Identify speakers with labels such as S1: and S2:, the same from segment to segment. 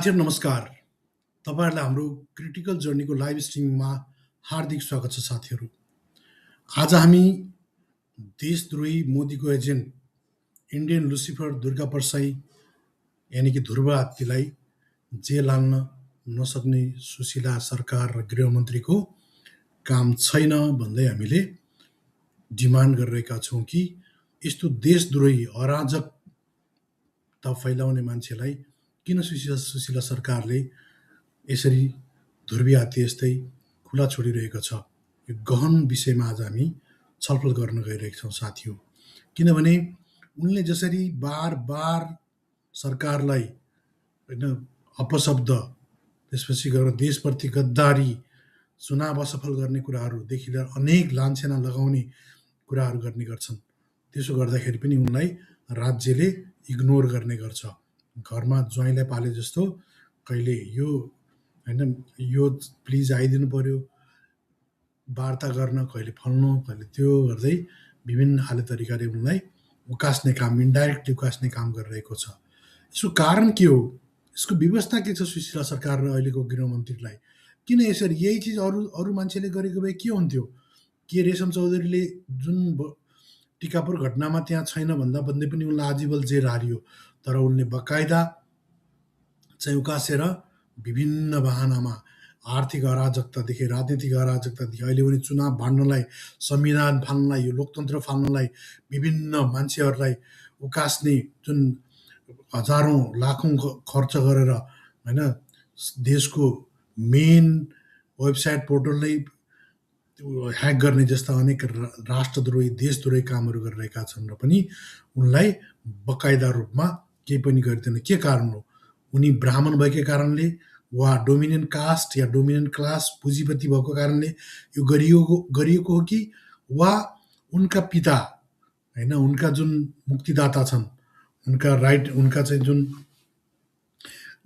S1: साथीहरू नमस्कार। तपाईँहरूलाई हाम्रो क्रिटिकल जर्नीको लाइभ स्ट्रिममा हार्दिक स्वागत छ। साथीहरू, आज हामी देशद्रोही मोदीको agent Indian Lucifer Durga Parsai यानि कि ध्रुव हात्तीलाई जेल हाल्न नसक्ने सुशीला सरकार र गृहमन्त्रीको काम छैन भन्दै हामीले डिमान्ड गरिरहेका छौँ कि यस्तो देशद्रोही अराजकता फैलाउने मान्छेलाई किन सुशीला सरकारले यसरी ध्रुवी हात्ती जस्तै खुला छोडिरहेको छ। यो गहन विषयमा आज हामी छलफल गर्न गइरहेका छौँ साथीहरू। किनभने उनले जसरी बार बार सरकारलाई होइन अपशब्द, त्यसपछि गएर देशप्रति गद्दारी, चुनाव असफल गर्ने कुराहरूदेखि लिएर अनेक लान्छेना लगाउने कुराहरू गर्ने गर्छन्। त्यसो गर्दाखेरि पनि उनलाई राज्यले इग्नोर गर्ने गर्छ। घरमा ज्वाइँलाई पाले जस्तो कहिले यो होइन यो प्लिज आइदिनु पर्यो वार्ता गर्न, कहिले फल्नु कहिले त्यो गर्दै विभिन्न खाले तरिकाले उनलाई उकास्ने काम, इन्डाइरेक्टली उकास्ने काम गरिरहेको छ। यसको कारण के हो? यसको व्यवस्था के छ सुशीला सरकार र अहिलेको गृहमन्त्रीलाई? किन यसरी? यही चिज अरू मान्छेले गरेको भए के हुन्थ्यो? के रेशम चौधरीले जुन टिकापुर घटनामा त्यहाँ छैन भन्दा भन्दै पनि उनलाई आजीवन जेल हालियो, तर उनले बकाइदा चाहिँ उकासेर विभिन्न बहानामा आर्थिक अराजकतादेखि राजनीतिक अराजकतादेखि अहिले उनी चुनाव भाड्नलाई, संविधान फाल्नलाई, यो लोकतन्त्र फाल्नलाई विभिन्न मान्छेहरूलाई उकास्ने जुन हजारौँ लाखौँ खर्च गरेर होइन देशको मेन वेबसाइट पोर्टललाई ह्याक गर्ने जस्ता अनेक राष्ट्रद्रोही, देशद्रोही कामहरू गरिरहेका छन् र पनि उनलाई बकाइदा रूपमा केही पनि गरिँदैन। के कारण हो? उनी ब्राह्मण भएकै कारणले वा डोमिनेन्ट कास्ट या डोमिनेन्ट क्लास पुँजीपति भएको कारणले यो गरिएको हो कि वा उनका पिता होइन उनका जुन मुक्तिदाता छन्, उनका राइट, उनका चाहिँ जुन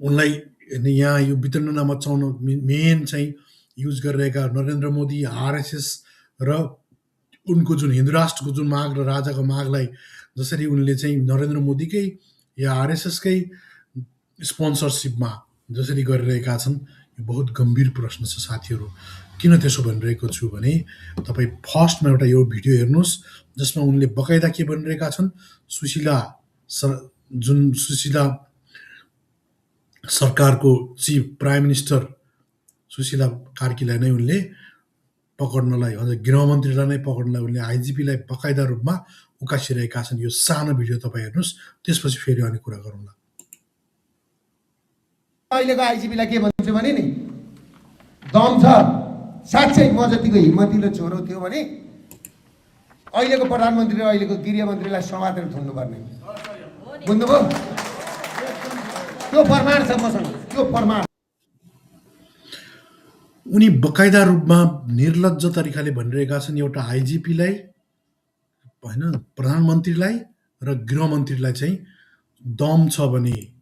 S1: उनलाई यहाँ यो वितण्डना मचाउन मेन चाहिँ युज गरिरहेका नरेन्द्र मोदी, आरएसएस र उनको जुन हिन्दू राष्ट्रको जुन माग र राजाको मागलाई जसरी उनले चाहिँ नरेन्द्र मोदीकै या आरएसएसकै स्पोन्सरसिपमा जसरी गरिरहेका छन्, यो बहुत गम्भीर प्रश्न छ साथीहरू। किन त्यसो भनिरहेको छु भने तपाईँ फर्स्टमा एउटा यो भिडियो हेर्नुहोस् जसमा उनले बकाइदा के भनिरहेका छन्। सुशीला सरकारको चिफ प्राइम मिनिस्टर सुशीला कार्कीलाई नै उनले पक्ड्नलाई, अझ गृहमन्त्रीलाई नै पक्ड्नलाई उनले आइजिपीलाई बकाइदा रूपमा उकासिरहेका छन्। यो सानो भिडियो तपाईँ हेर्नुहोस्, त्यसपछि फेरि अनि कुरा गरौँला।
S2: अहिलेको आइजिपीलाई के भन्छु भने नि दम छ, साँच्चै म जतिको हिम्मतिलो छोरो थियो भने अहिलेको प्रधानमन्त्री र अहिलेको गृहमन्त्रीलाई समातेर थुन्नुपर्ने। बुझ्नुभयो? त्यो प्रमाण छ मसँग, त्यो प्रमाण।
S1: उनी बकाइदा रूपमा निर्लज्ज तरिकाले भनिरहेका छन् एउटा आइजिपीलाई होइन, प्रधानमन्त्रीलाई र गृहमन्त्रीलाई चाहिँ दम छ भने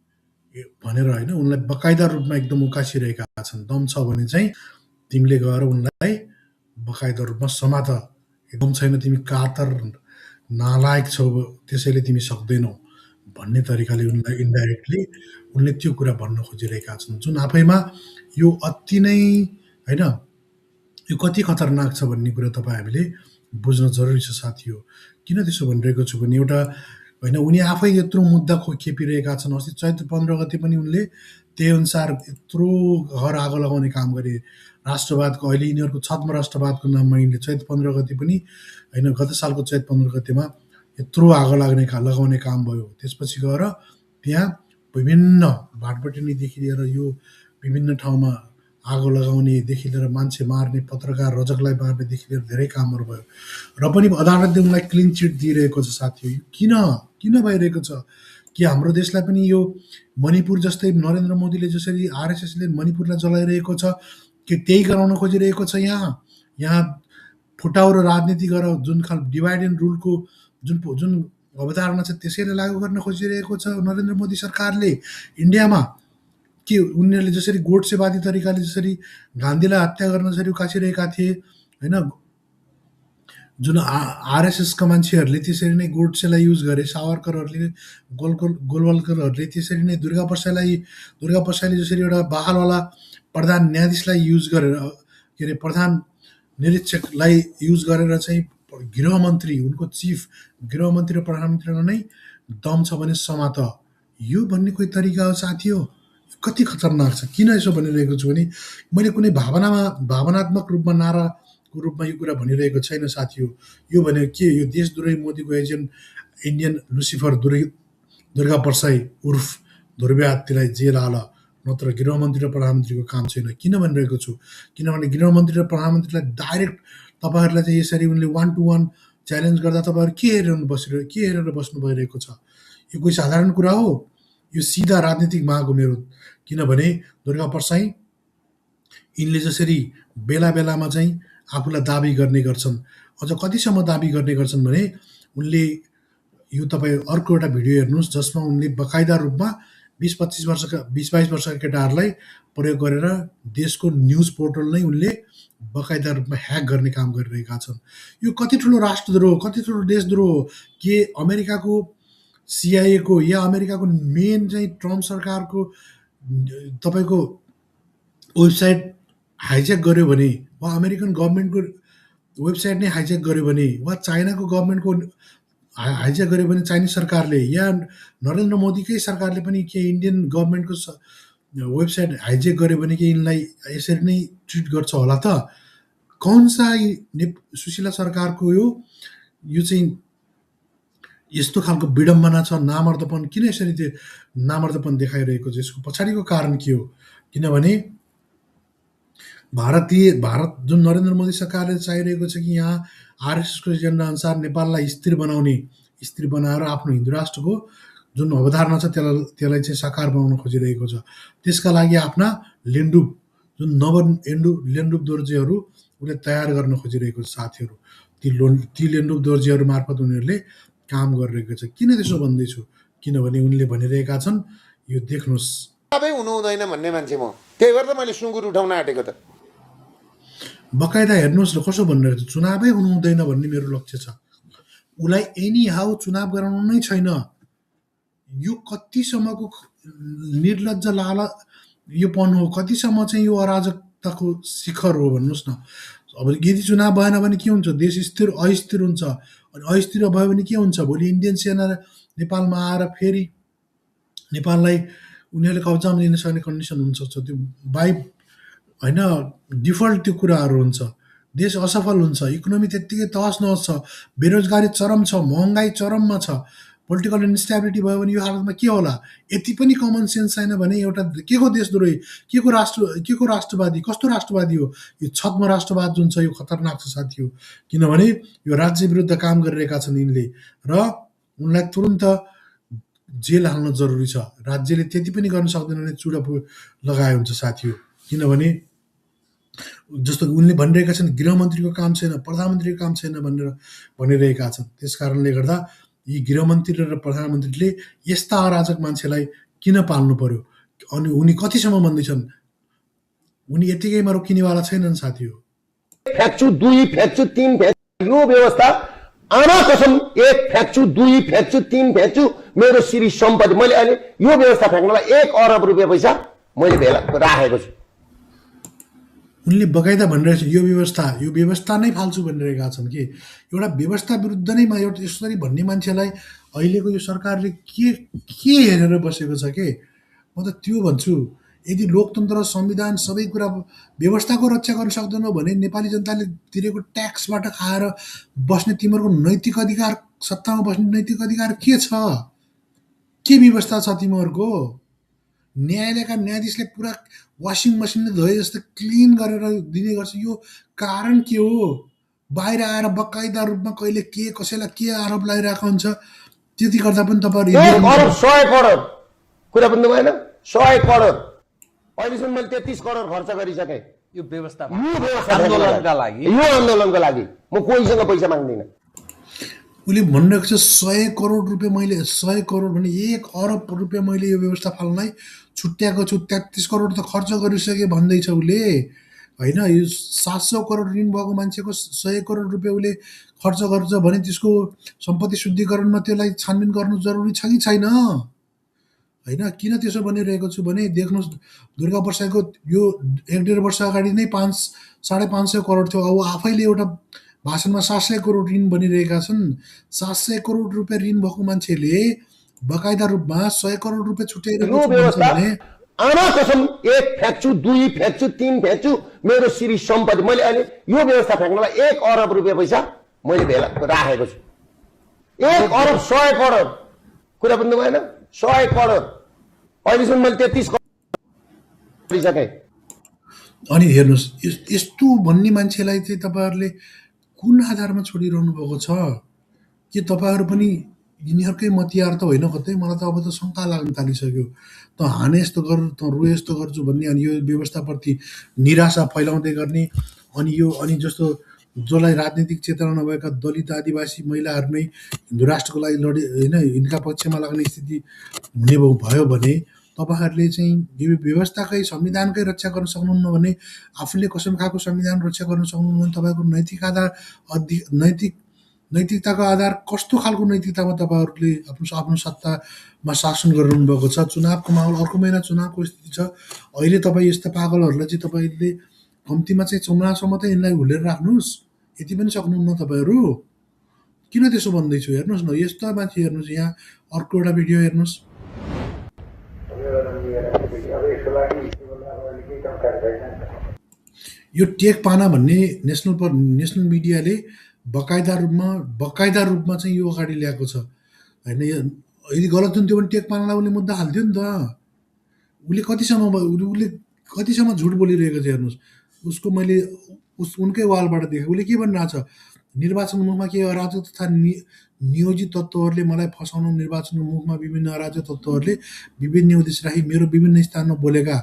S1: भनेर होइन उनलाई बकाइदा रूपमा एकदम उकासिरहेका छन्। दम छ भने चाहिँ तिमीले गएर उनलाई बकाइदा रूपमा समात, एकदम छैन तिमी कातर नालायक छौ त्यसैले तिमी सक्दैनौ भन्ने तरिकाले उनलाई इन्डाइरेक्टली उनले त्यो कुरा भन्न खोजिरहेका छन्, जुन आफैमा यो अति नै होइन यो कति खतरनाक छ भन्ने कुरा तपाईँ हामीले बुझ्न जरुरी छ साथी हो। किन त्यसो भनिरहेको छु भने एउटा होइन उनी आफै यत्रो मुद्दा खेपिरहेका छन्। अस्ति चैत्र 15 गते पनि उनले त्यही अनुसार यत्रो घर आगो लगाउने काम गरे। राष्ट्रवादको अहिले यिनीहरूको छद्म राष्ट्रवादको नाममा यिनले चैत्र 15 गते पनि होइन गत सालको चैत्र 15 गतेमा यत्रो आगो लगाउने काम भयो। त्यसपछि गएर त्यहाँ विभिन्न भाटबटिनीदेखि लिएर यो विभिन्न ठाउँमा आगो लगाउनेदेखि लिएर मान्छे मार्ने, पत्रकार रजकलाई मार्नेदेखि लिएर धेरै कामहरू भयो र पनि अदालतले उनलाई क्लिन चिट दिइरहेको छ साथी। किन भइरहेको छ? कि हाम्रो देशलाई पनि यो मणिपुर जस्तै नरेन्द्र मोदीले जसरी आरएसएसले मणिपुरलाई जलाइरहेको छ कि त्यही गराउन खोजिरहेको छ। यहाँ फुटाउ र राजनीति गरेर जुन खाल डिभाइड एन्ड रुलको जुन अवधारणा छ त्यसैलाई लागू गर्न खोजिरहेको छ नरेन्द्र मोदी सरकारले इन्डियामा। कि उनीहरूले जसरी गोडसेवादी तरिकाले जसरी गान्धीलाई हत्या गर्न जसरी उकासिरहेका थिए होइन, जुन आरएसएसका मान्छेहरूले त्यसरी नै गोडसेलाई युज गरे, सावरकरहरूले, गोलवलकरहरूले त्यसरी नै दुर्गा प्रसाईले जसरी एउटा बहालवाला प्रधान न्यायाधीशलाई युज गरेर के अरे प्रधान निरीक्षकलाई युज गरेर चाहिँ गृहमन्त्री, उनको चिफ गृहमन्त्री र प्रधानमन्त्रीलाई नै दम छ भने समात, यो भन्ने कोही तरिका हो साथी हो? कति खतरनाक छ। किन यसो भनिरहेको छु भने मैले कुनै भावनात्मक रूपमा नाराको रूपमा यो कुरा भनिरहेको छैन साथी हो। यो भनेको के, यो देशद्रोही मोदीको एजेन्ट इन्डियन लुसिफर दुर्गा प्रसाई उर्फ ध्रुवे हात्तीलाई जेल हाल, नत्र गृहमन्त्री र प्रधानमन्त्रीको काम छैन। किन भनिरहेको छु? किनभने गृहमन्त्री र प्रधानमन्त्रीलाई डाइरेक्ट तपाईँहरूलाई चाहिँ यसरी उनले 1 to 1 च्यालेन्ज गर्दा तपाईँहरू के हेरेर बस्नु भइरहेको छ? यो कोही साधारण कुरा हो? यो सिधा राजनीतिक माग हो मेरो। किनभने दुर्गा प्रसाई यिनले जसरी बेला बेलामा चाहिँ आफूलाई दाबी गर्ने गर्छन्, अझ कतिसम्म दाबी गर्ने गर्छन् भने उनले यो तपाईँ अर्को एउटा भिडियो हेर्नुहोस् जसमा उनले बकाइदा रूपमा 20-22 वर्षका केटाहरूलाई प्रयोग गरेर देशको न्युज पोर्टल नै उनले बकाइदा रूपमा ह्याक गर्ने काम गरिरहेका छन्। यो कति ठुलो राष्ट्रद्रोह, कति ठुलो देशद्रोह हो? के अमेरिकाको सिआइएको या अमेरिकाको मेन चाहिँ ट्रम्प सरकारको तपाईँको वेबसाइट हाइज्याक गर्यो भने, वा अमेरिकन गभर्मेन्टको वेबसाइट नै हाइज्याक गर्यो भने, वा चाइनाको गभर्मेन्टको हाइज्याक गर्यो भने चाइनिज सरकारले, या नरेन्द्र मोदीकै सरकारले पनि के इन्डियन गभर्मेन्टको वेबसाइट हाइज्याक गर्यो भने के यिनलाई यसरी नै ट्रिट गर्छ होला त? कौनसा सुशीला सरकारको यो चाहिँ यस्तो खालको विडम्बना छ, नामर्दपन किन यसरी त्यो नामर्दपन देखाइरहेको छ? यसको पछाडिको कारण के हो? किनभने भारत जुन नरेन्द्र मोदी सरकारले चाहिरहेको छ कि यहाँ आरएसएसको एजेन्डा अनुसार नेपाललाई स्थिर बनाएर आफ्नो हिन्दू राष्ट्रको जुन अवधारणा छ त्यसलाई चाहिँ साकार बनाउन खोजिरहेको छ। त्यसका लागि आफ्ना लेन्डुप, जुन लेन्डुप दोर्जेहरू उसले तयार गर्न खोजिरहेको छ साथीहरू। ती लेन्डुप दोर्जेहरू मार्फत उनीहरूले काम गरिरहेको छ। किन त्यसो भन्दैछु? किनभने उनले भनिरहेका छन्, यो देख्नुहोस्,
S2: चुनावै हुनु हुँदैन भन्ने मान्छे म, त्यही भएर त मैले सुँगुर उठाउन आँटेको त।
S1: बकाइदा हेर्नुहोस् न कसो भनिरहेको छ, चुनावै हुनु हुँदैन भन्ने मेरो लक्ष्य छ। उसलाई एनी हाउ चुनाव गराउनु नै छैन। यो कतिसम्मको निर्लज्ज यो पन हो, कतिसम्म चाहिँ यो अराजकताको शिखर हो भन्नुहोस् न। अब यदि चुनाव भएन भने के हुन्छ? देश अस्थिर हुन्छ। अनि अस्थिर भयो भने के हुन्छ? भोलि इन्डियन सेना नेपालमा आएर फेरि नेपाललाई उनीहरूले कब्जामा लिन सक्ने कन्डिसन हुन्छ। त्यो बाई होइन डिफल्ट त्यो कुराहरू हुन्छ। देश असफल हुन्छ, इकोनोमी त्यत्तिकै तहस नहस छ, बेरोजगारी चरम छ, महँगाई चरममा छ, पोलिटिकल इन्स्टेबिलिटी भयो भने यो हालतमा के होला? यति पनि कमन सेन्स छैन भने एउटा के को देशद्रोही, के को राष्ट्रवादी, कस्तो राष्ट्रवादी हो? यो छद्म राष्ट्रवाद जुन छ यो खतरनाक छ साथी हो। किनभने यो राज्य विरुद्ध काम गरिरहेका छन् यिनले, र उनलाई तुरुन्त जेल हाल्न जरुरी छ। राज्यले त्यति पनि गर्न सक्दैन भने चुडा लगाए हुन्छ साथी हो। किनभने जस्तो उनले भनिरहेका छन् गृहमन्त्रीको काम छैन, प्रधानमन्त्रीको काम छैन भनेर भनिरहेका छन्। त्यस कारणले गर्दा यी गृहमन्त्री र प्रधानमन्त्रीले यस्ता अराजक मान्छेलाई किन पाल्नु पर्यो? अनि उनी कतिसम्म भन्दैछन्? उनी यतिकैमा रोकिनेवाला छैनन् साथी हो।
S3: फ्याक्छु 2 फ्याक्छु 3 फ्याक्छु यो व्यवस्था आमा कसम 1 फ्याक्छु 2 फ्याक्छु 3 फ्याक्छु मेरो श्री सम्पत्ति मैले अहिले यो व्यवस्था फ्याक्नलाई 1 अरब रुपियाँ पैसा मैले भेला राखेको छु।
S1: उनले बकाइदा भनिरहेको छ यो व्यवस्था नै फाल्छु भनिरहेका छन् कि एउटा व्यवस्था विरुद्ध नै एउटा यसरी भन्ने मान्छेलाई अहिलेको यो सरकारले के हेरेर बसेको छ के? म त त्यो भन्छु, यदि लोकतन्त्र, संविधान, सबै कुरा व्यवस्थाको रक्षा गर्न सक्दैनौ भने नेपाली जनताले तिरेको ट्याक्सबाट खाएर बस्ने तिमीहरूको नैतिक अधिकार, सत्तामा बस्ने नैतिक अधिकार के छ? के व्यवस्था छ तिमीहरूको? न्यायालयका न्यायाधीशले पुरा वासिङ मसिनले धोए जस्तो क्लिन गरेर दिने गर्छ। यो कारण के हो? बाहिर आएर बकाइदा रूपमा कहिले के कसैलाई के आरोप लगाइरहेको हुन्छ। त्यति गर्दा पनि तपाईँहरू
S3: 1 अरब 100 करोड कुरा बुझ्नु भएन? 100 करोड अहिलेसम्म मैले 33 करोड खर्च गरिसकेँ
S4: यो व्यवस्था
S3: आन्दोलनका लागि। म कोहीसँग पैसा माग्दिनँ।
S1: उसले भनिरहेको छ 100 करोड रुपियाँ मैले 100 करोड भने 1 अरब रुपियाँ मैले यो व्यवस्था फाल्नलाई छुट्याएको छु, 33 करोड त खर्च गरिसकेँ भन्दैछ उसले। होइन यो 700 करोड ऋण भएको मान्छेको 100 करोड रुपियाँ उसले खर्च गर्छ भने त्यसको सम्पत्ति शुद्धिकरणमा त्यसलाई छानबिन गर्नु जरुरी छ कि छैन? होइन किन त्यसो भनिरहेको छु भने देख्नुहोस् दुर्गा प्रसादको यो 1.5 वर्ष अगाडि नै 500-550 करोड थियो। अब आफैले एउटा भाषणमा 700 करोड ऋण बनिरहेका छन्। 700 करोड रुपियाँ ऋण भएको मान्छेले बकाइदा रूपमा 100 करोड रुपियाँ छुट्याइरहेको
S3: यो
S1: छु भन्छ
S3: व्यवस्था
S1: भने
S3: आमा कसम 1 फ्याक्छु 2 फ्याक्छु 3 फ्याक्छु मेरो श्री सम्पत्ति मैले अहिले यो व्यवस्था फ्याँक्नलाई 1 अरब रुपियाँ पैसा मैले भेला राखेको छु। 1 अरब 100 करोड कुरा बुझ्नु भएन? 100 करोड अहिलेसम्म मैले 33 करोड गरिसकेँ।
S1: अनि हेर्नुहोस् यस्तो भन्ने मान्छेलाई चाहिँ तपाईँहरूले कुन आधारमा छोडिरहनु भएको छ? के तपाईँहरू पनि यिनीहरूकै मतियार त होइन कतै? मलाई त अब त शङ्का लाग्न थालिसक्यो। त हाने यस्तो गर, त रोए यस्तो गर्छु भन्ने, अनि यो व्यवस्थाप्रति निराशा फैलाउँदै गर्ने, अनि जस्तो जसलाई राजनीतिक चेतना नभएका दलित आदिवासी महिलाहरू नै हिन्दू राष्ट्रको लागि लडे होइन यिनका पक्षमा लाग्ने स्थिति हुने भयो भने तपाईँहरूले चाहिँ यो व्यवस्थाकै संविधानकै रक्षा गर्न सक्नुहुन्न भने, आफूले कसम खाएको संविधान रक्षा गर्न सक्नुहुन्न भने तपाईँको नैतिक आधार नैतिकताको आधार कस्तो खालको नैतिकतामा तपाईँहरूले आफ्नो सत्तामा शासन गरिरहनु भएको छ? चुनावको माहौल, अर्को महिना चुनावको स्थिति छ। अहिले तपाईँ यस्ता पागलहरूलाई चाहिँ तपाईँले कम्तीमा चाहिँ चुनावसम्म त यिनलाई हुलेर राख्नुहोस्। यति पनि सक्नुहुन्न तपाईँहरू? किन त्यसो भन्दैछु हेर्नुहोस् न, यस्ता मान्छे हेर्नुहोस्। यहाँ अर्को एउटा भिडियो हेर्नुहोस्। यो टेक पाना भन्ने नेसनल मिडियाले बकाइदा रूपमा चाहिँ यो अगाडि ल्याएको छ होइन। यदि गलत हुन्थ्यो भने टेक पानालाई उसले मुद्दा हाल्थ्यो नि त। उसले कतिसम्म झुट बोलिरहेको छ हेर्नुहोस्। उसको मैले उनकै वालबाट देखेँ। उसले के भनिरहेको छ? निर्वाचन मुखमा के अराजक तथा नियोजित तत्त्वहरूले मलाई फसाउनु, निर्वाचनको मुखमा विभिन्न अराजक तत्त्वहरूले विभिन्न उद्देश्य राखी मेरो विभिन्न स्थानमा बोलेका,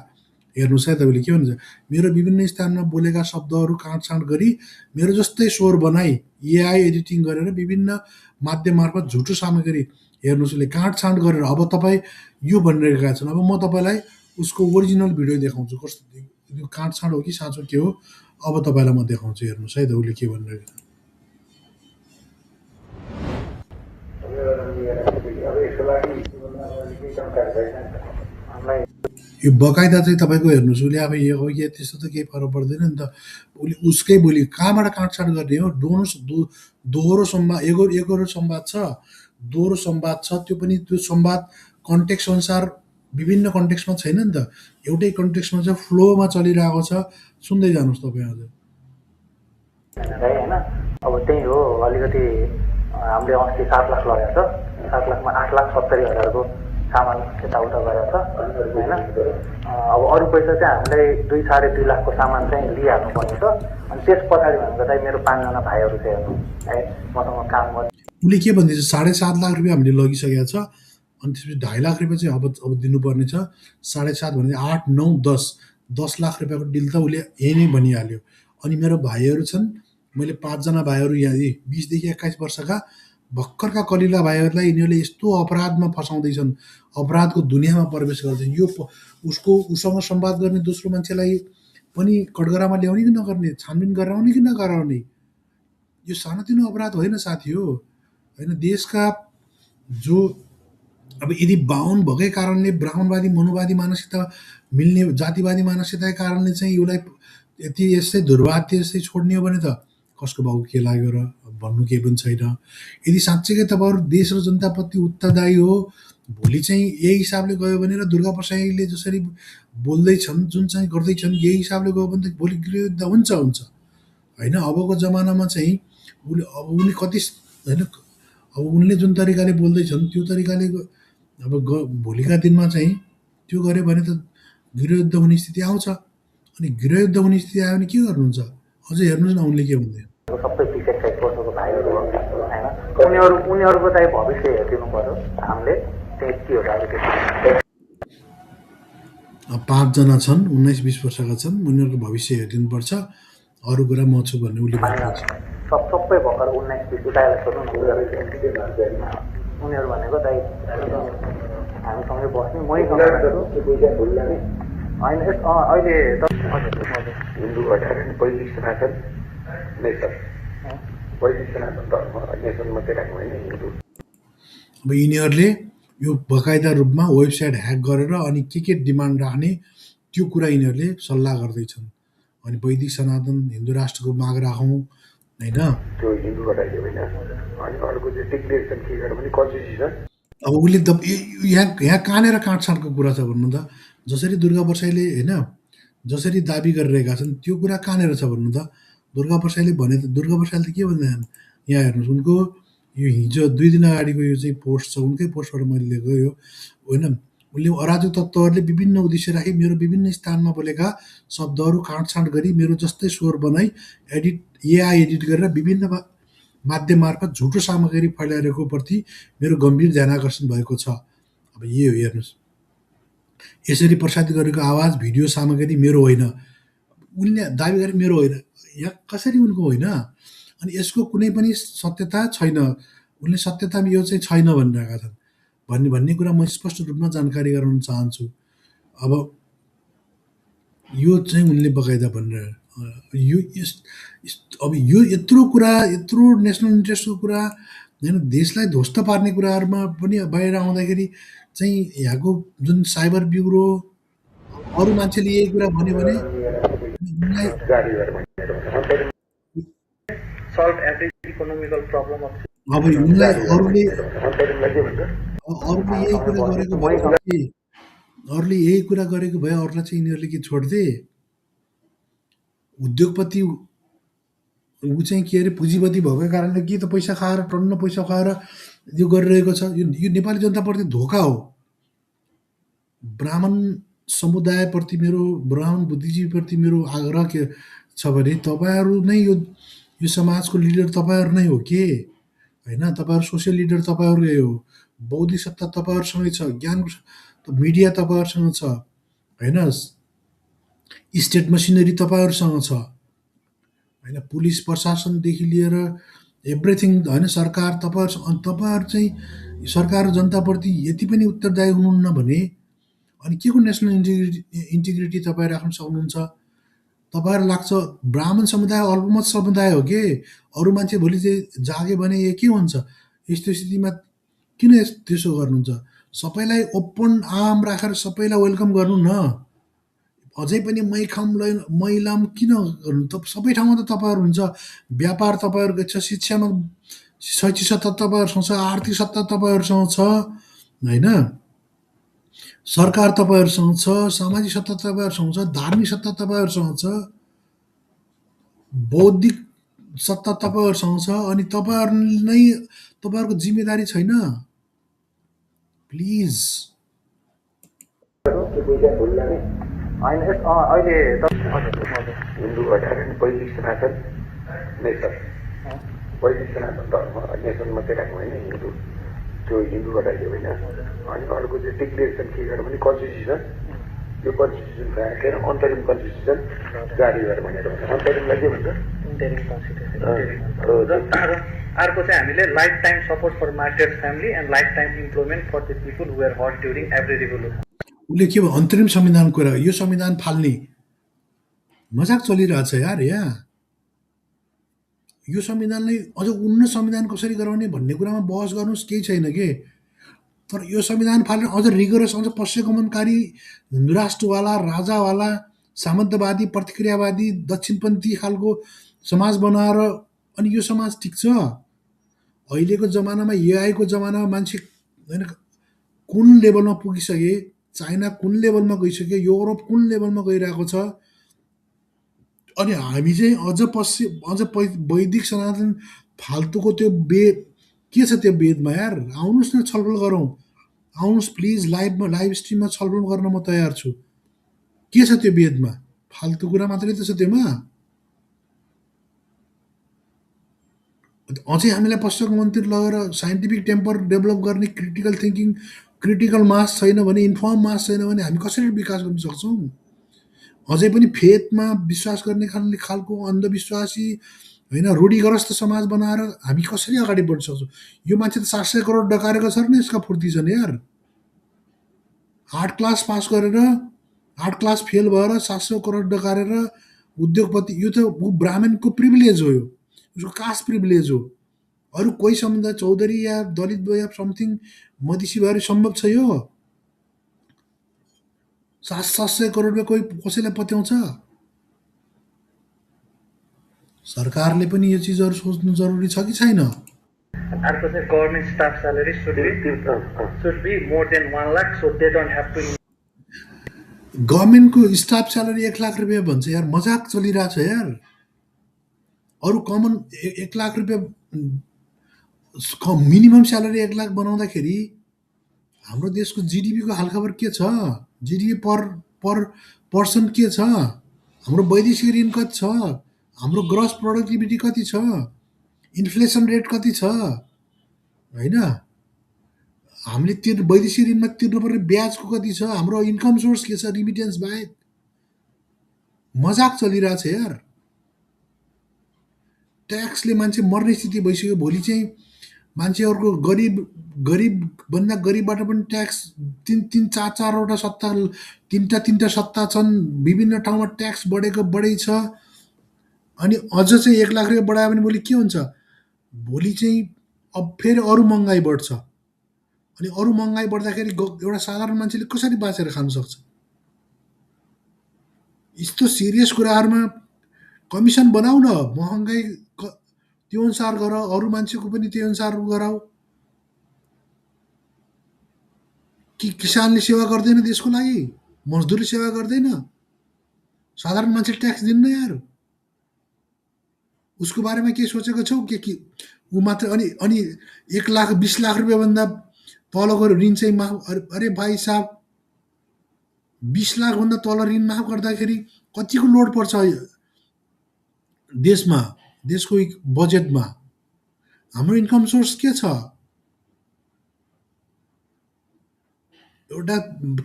S1: हेर्नुहोस् है तपाईँले के भन्छ, मेरो विभिन्न स्थानमा बोलेका शब्दहरू काटछाँट गरी मेरो जस्तै स्वर बनाई एआई एडिटिङ गरेर विभिन्न माध्यम मार्फत झुटो सामग्री, हेर्नुहोस् उसले काटछाँट गरेर। अब तपाईँ यो भनिरहेका छन्। अब म तपाईँलाई उसको ओरिजिनल भिडियो देखाउँछु, कस्तो यो काटछाँट हो कि साँचो के हो अब तपाईँलाई म देखाउँछु। हेर्नुहोस् है त उसले के भनिरहेको छ। यो बकाइदा चाहिँ तपाईँको हेर्नुहोस् उसले अब यो त्यस्तो त केही फरक पर्दैन नि त। उसले उसकै बोली कहाँबाट काटछाँट गर्ने हो? दोहोरो संवाद, एगोरो संवाद छ, दोहोरो संवाद छ। त्यो पनि त्यो संवाद कन्टेक्स्ट अनुसार विभिन्न कन्टेक्स्टमा छैन नि त, एउटै कन्टेक्स्टमा चाहिँ फ्लोमा चलिरहेको छ। सुन्दै जानुहोस् तपाईँ हजुर।
S4: होइन अब त्यही हो, अलिकति हामीले अस्ति 7 लाख लगाएको छ, 7 लाखमा 8,70,000को सामान यताउता गरेको छ होइन। अब अरू पैसा चाहिँ हामीलाई 2-2.5 लाखको सामान चाहिँ लिइहाल्नु पर्ने छ। अनि त्यस पछाडि भनेको चाहिँ मेरो 5 जना भाइहरू चाहिँ हेर्नु है मसँग काम गर्ने।
S1: उसले के भन्दैछ? 7.5 लाख रुपियाँ हामीले लगिसकेको छ, अनि त्यसपछि 2.5 लाख रुपियाँ चाहिँ अब दिनुपर्ने छ। 7.5 भने 8, 9, 10 लाख रुपियाँको डिल त उसले यही नै भनिहाल्यो। अनि मेरो भाइहरू छन्, मैले 5 जना भाइहरू यहाँ 20 देखि 21 वर्षका भर्खरका कलिला भाइहरूलाई यिनीहरूले यस्तो अपराधमा फसाउँदैछन्, अपराधको दुनियाँमा प्रवेश गर्दैछन्। यो उसँग संवाद गर्ने दोस्रो मान्छेलाई पनि कटघरामा ल्याउने कि नगर्ने, छानबिन गराउने कि नगराउने, यो सानोतिनो अपराध होइन साथी हो होइन। देशका जो अब यदि बाहुन भएकै कारणले ब्राह्मणवादी मनोवादी मानसिकता मिल्ने जातिवादी मानसिकताकै कारणले चाहिँ यसलाई यति यस्तै दुर्भाग्य यस्तै छोड्ने हो भने त कसको भाउ के लाग्यो र भन्नु केही पनि छैन। यदि साँच्चैकै तपाईँहरू देश र जनताप्रति उत्तरदायी हो, भोलि चाहिँ यही हिसाबले गयो भने र दुर्गा प्रसाईले जसरी बोल्दैछन्, जुन चाहिँ गर्दैछन्, यही हिसाबले गयो भने त भोलि गृहयुद्ध हुन्छ होइन। अबको जमानामा चाहिँ उनले कति होइन, अब उनले जुन तरिकाले बोल्दैछन् त्यो तरिकाले अब भोलिका दिनमा चाहिँ त्यो गऱ्यो भने त गृहयुद्ध हुने स्थिति आउँछ। अनि गृहयुद्ध हुने स्थिति आयो भने के गर्नुहुन्छ? अझै हेर्नुहोस् न उनले के भन्दै।
S4: सबै पिकेट साइड कोर्सको भाइहरू हो होइन, उनीहरूको चाहिँ भविष्य हेरिदिनु पर्यो हामीले। चाहिँ के हो
S1: 5 जना छन्, 19-20 वर्षका छन्, उनीहरूको भविष्य हेरिदिनुपर्छ। अरू कुरा म छु भन्ने उसले भनेको छ।
S4: सबै भर्खर 19-20 उठाएर सोध्नु न, उनीहरू भनेको चाहिँ हामीसँगै बस्ने, मै होइन अहिले हजुर
S3: हिन्दू हटाएर नि वैदिक सनातन नेसन वैदिक सनातन धर्म नेसन मात्रै राख्नु होइन हिन्दू
S1: अब यिनीहरूले यो बकाइदा रूपमा वेबसाइट ह्याक गरेर अनि के डिमान्ड राख्ने त्यो कुरा यिनीहरूले सल्लाह गर्दैछन्। अनि वैदिक सनातन हिन्दू राष्ट्रको माग राखौँ होइन।
S3: त्यो हिन्दू हटाइदियो होइन अनि अर्को चाहिँ डिक्लेरेसन के गर्यो भने कन्स्टिट्युसन
S1: अब उसले यहाँ कहाँनिर काँडछाँडको कुरा छ भन्नु त। जसरी दुर्गा प्रसाईले होइन जसरी दाबी गरिरहेका छन् त्यो कुरा कहाँनिर छ भन्नु त। दुर्गा प्रसाईले भने त दुर्गा प्रसाईले त के भन्दैछन् यहाँ हेर्नुहोस् उनको यो हिजो 2 दिन अगाडिको यो चाहिँ पोस्ट छ उनकै पोस्टबाट मैले लिएको यो होइन। उसले अराजक तत्त्वहरूले विभिन्न उद्देश्य राखी मेरो विभिन्न स्थानमा बोलेका शब्दहरू काँडछाँड गरी मेरो जस्तै स्वर बनाई एआई एडिट गरेर विभिन्न माध्यम मार्फत झुटो सामग्री फैलाइरहेको प्रति मेरो गम्भीर ध्यानाकर्षण भएको छ। अब यो हेर्नुहोस् यसरी प्रसारित गरेको आवाज भिडियो सामग्री मेरो होइन उनले दाबी गरे मेरो होइन। यहाँ कसरी उनको होइन अनि यसको कुनै पनि सत्यता छैन। उनले सत्यता यो चाहिँ छैन भनिरहेका छन् भन्ने कुरा म स्पष्ट रूपमा जानकारी गराउन चाहन्छु। अब यो चाहिँ उनले बकाइदा भनेर यो अब यो यत्रो कुरा यत्रो नेसनल इन्ट्रेस्टको कुरा होइन देशलाई ध्वस्त पार्ने कुराहरूमा पनि बाहिर आउँदाखेरि चाहिँ यहाँको जुन साइबर ब्युरो अरू मान्छेले यही कुरा भन्यो भने उनलाई
S4: solve every economical problem of
S1: अब उनलाई अरूले यही कुरा गरेको भए अरूले यही कुरा गरेको भए अरूलाई चाहिँ यिनीहरूले के छोड्दे। उद्योगपति ऊ चाहिँ के अरे पुँजीपति भएको कारणले के त पैसा खाएर टन्न पैसा खाएर यो गरिरहेको छ। यो नेपाली जनताप्रति धोका हो। ब्राह्मण समुदायप्रति मेरो ब्राह्मण बुद्धिजीवीप्रति मेरो आग्रह के छ भने तपाईँहरू नै यो समाजको लिडर तपाईँहरू नै हो के होइन। तपाईँहरू सोसियल लिडर तपाईँहरूकै हो। बौद्धिक सत्ता तपाईँहरूसँगै छ। ज्ञान मिडिया तपाईँहरूसँग छ होइन। स्टेट मसिनरी तपाईँहरूसँग छ होइन। पुलिस प्रशासनदेखि लिएर एभ्रिथिङ होइन सरकार तपाईँहरू चाहिँ सरकार र जनताप्रति यति पनि उत्तरदायी हुनुहुन्न भने अनि के को नेसनल इन्टिग्रिटी तपाईँ राख्न सक्नुहुन्छ। तपाईँहरू लाग्छ ब्राह्मण समुदाय अल्पमत समुदाय हो के अरू मान्छे भोलि चाहिँ जागे भने के हुन्छ। यस्तो स्थितिमा किन त्यसो गर्नुहुन्छ। सबैलाई ओपन आर्म राखेर सबैलाई वेलकम गर्नु न। अझै पनि मैलाम किन गर्नु त। सबै ठाउँमा त तपाईँहरू हुन्छ। व्यापार तपाईँहरूको छ, शिक्षामा शैक्षिक सत्ता तपाईँहरूसँग छ, आर्थिक सत्ता तपाईँहरूसँग छ होइन। सरकार तपाईँहरूसँग छ, सामाजिक सत्ता तपाईँहरूसँग छ, धार्मिक सत्ता तपाईँहरूसँग छ, बौद्धिक सत्ता तपाईँहरूसँग छ। अनि तपाईँहरूको जिम्मेदारी छैन प्लिज।
S4: होइन अहिले
S3: हिन्दू हटाएर नि वैदिक सनातन नेसन वैदिक सनातन धर्म नेसन मात्रै राख्नु होइन हिन्दू त्यो हिन्दू हटाइदियो होइन अनि अर्को चाहिँ डिक्लेरेसन के गर्यो भने कन्स्टिट्युसन यो कन्स्टिट्युसन राखेर अन्तरिम कन्स्टिट्युसन जारी गरेर भनेर अन्तरिमलाई के भन्छ
S4: इन्टरिम कन्स्टिट्युसन। अर्को चाहिँ हामीले life time support for martyrs family and life time employment for the people who were hurt during every revolution.
S1: उसले के भयो अन्तरिम संविधान कुरा यो संविधान फाल्ने मजाक चलिरहेछ यार। यहाँ यो संविधानलाई अझ उन्न संविधान कसरी गराउने भन्ने कुरामा बहस गर्नुहोस् केही छैन के। तर यो संविधान फालेर अझ रिगरस अझ पश्चिमगमनकारी हिन्दू राष्ट्रवाला राजावाला सामन्तवादी प्रतिक्रियावादी दक्षिणपन्थी खालको समाज बनाएर अनि यो समाज ठिक छ। अहिलेको जमानामा एआईको जमानामा मान्छे होइन कुन लेभलमा पुगिसके। चाइना कुन लेभलमा गइसक्यो, युरोप कुन लेभलमा गइरहेको छ। अनि हामी चाहिँ अझ वैदिक सनातन फाल्तुको त्यो वेद के छ त्यो वेदमा यार। आउनुहोस् न छलफल गरौँ आउनुहोस् प्लिज लाइभ स्ट्रिममा छलफल गर्न म तयार छु। के छ त्यो वेदमा फाल्तु कुरा मात्रै त छ त्योमा। अझै हामीलाई पश्चिम मन्दिर लगेर साइन्टिफिक टेम्पर डेभलप गर्ने क्रिटिकल थिङ्किङ क्रिटिकल मास छैन भने इन्फर्म मास छैन भने हामी कसरी विकास गर्न सक्छौँ। अझै पनि फेथमा विश्वास गर्ने खालको अन्धविश्वासी होइन रूढिग्रस्त समाज बनाएर हामी कसरी अगाडि बढ्न सक्छौँ। यो मान्छे त 700 करोड डकारेको छ नि यसका फुर्ती छन् यार। 8 क्लास पास गरेर 8 क्लास फेल भएर 700 करोड डकारेर उद्योगपति, यो त ऊ ब्राह्मणको प्रिभिलेज हो, यो उसको कास्ट प्रिभिलेज हो। अरू कोही समुदाय चौधरी या दलित या समथिङ मधेसी भएर सम्भव छ यो? 700 करोड रुपियाँ कोही कसैलाई पत्याउँछ? सरकारले पनि यो चिजहरू सोच्नु जरुरी छ कि छैन?
S4: अर्को चाहिँ government staff salary should be more than 1 lakh so they don't have to
S1: गभर्मेन्टको स्टाफ स्यालेरी 1 लाख रुपियाँ भन्छ यार, मजाक चलिरहेछ यार। अरू कमन 1 लाख रुपियाँ मिनिमम स्यालेरी 1 लाख बनाउँदाखेरि हाम्रो देशको जिडिपीको हालखबर के छ? जिडिपी पर पर्सन के छ? हाम्रो वैदेशिक ऋण कति छ? हाम्रो ग्रस प्रोडक्टिभिटी कति छ? इन्फ्लेसन रेट कति छ? होइन, हामीले वैदेशिक ऋणमा तिर्नुपर्ने ब्याजको कति छ? हाम्रो इन्कम सोर्स के छ रिमिटेन्स बाहेक? मजाक चलिरहेछ यार। ट्याक्सले मान्छे मर्ने स्थिति भइसक्यो। भोलि चाहिँ मान्छेहरूको गरिबभन्दा गरिबबाट पनि ट्याक्स 3-4वटा सत्ता, 3टा सत्ता छन्, विभिन्न ठाउँमा ट्याक्स बढै छ। अनि अझ चाहिँ 1 लाख रुपियाँ बढायो भने भोलि के हुन्छ? भोलि चाहिँ अब फेरि अरू महँगाइ बढ्छ। अनि अरू महँगाइ बढ्दाखेरि एउटा साधारण मान्छेले कसरी बाँचेर खान सक्छ? यस्तो सिरियस कुराहरूमा कमिसन बनाऊ न, महँगाइ त्यो अनुसार गर, अरू मान्छेको पनि त्यो अनुसार गराऊ। कि किसानले सेवा गर्दैन देशको लागि? मजदुरले सेवा गर्दैन? साधारण मान्छे ट्याक्स दिन्न यार। उसको बारेमा के सोचेको छौ? कि ऊ मात्र अनि 1 लाख 20 लाख रुपियाँभन्दा तलको ऋण चाहिँ माफ? अरे भाइ साहब, 20 लाखभन्दा तल ऋण माफ गर्दाखेरि कतिको लोड पर्छ देशमा, देशको बजेटमा? हाम्रो इन्कम सोर्स के छ? एउटा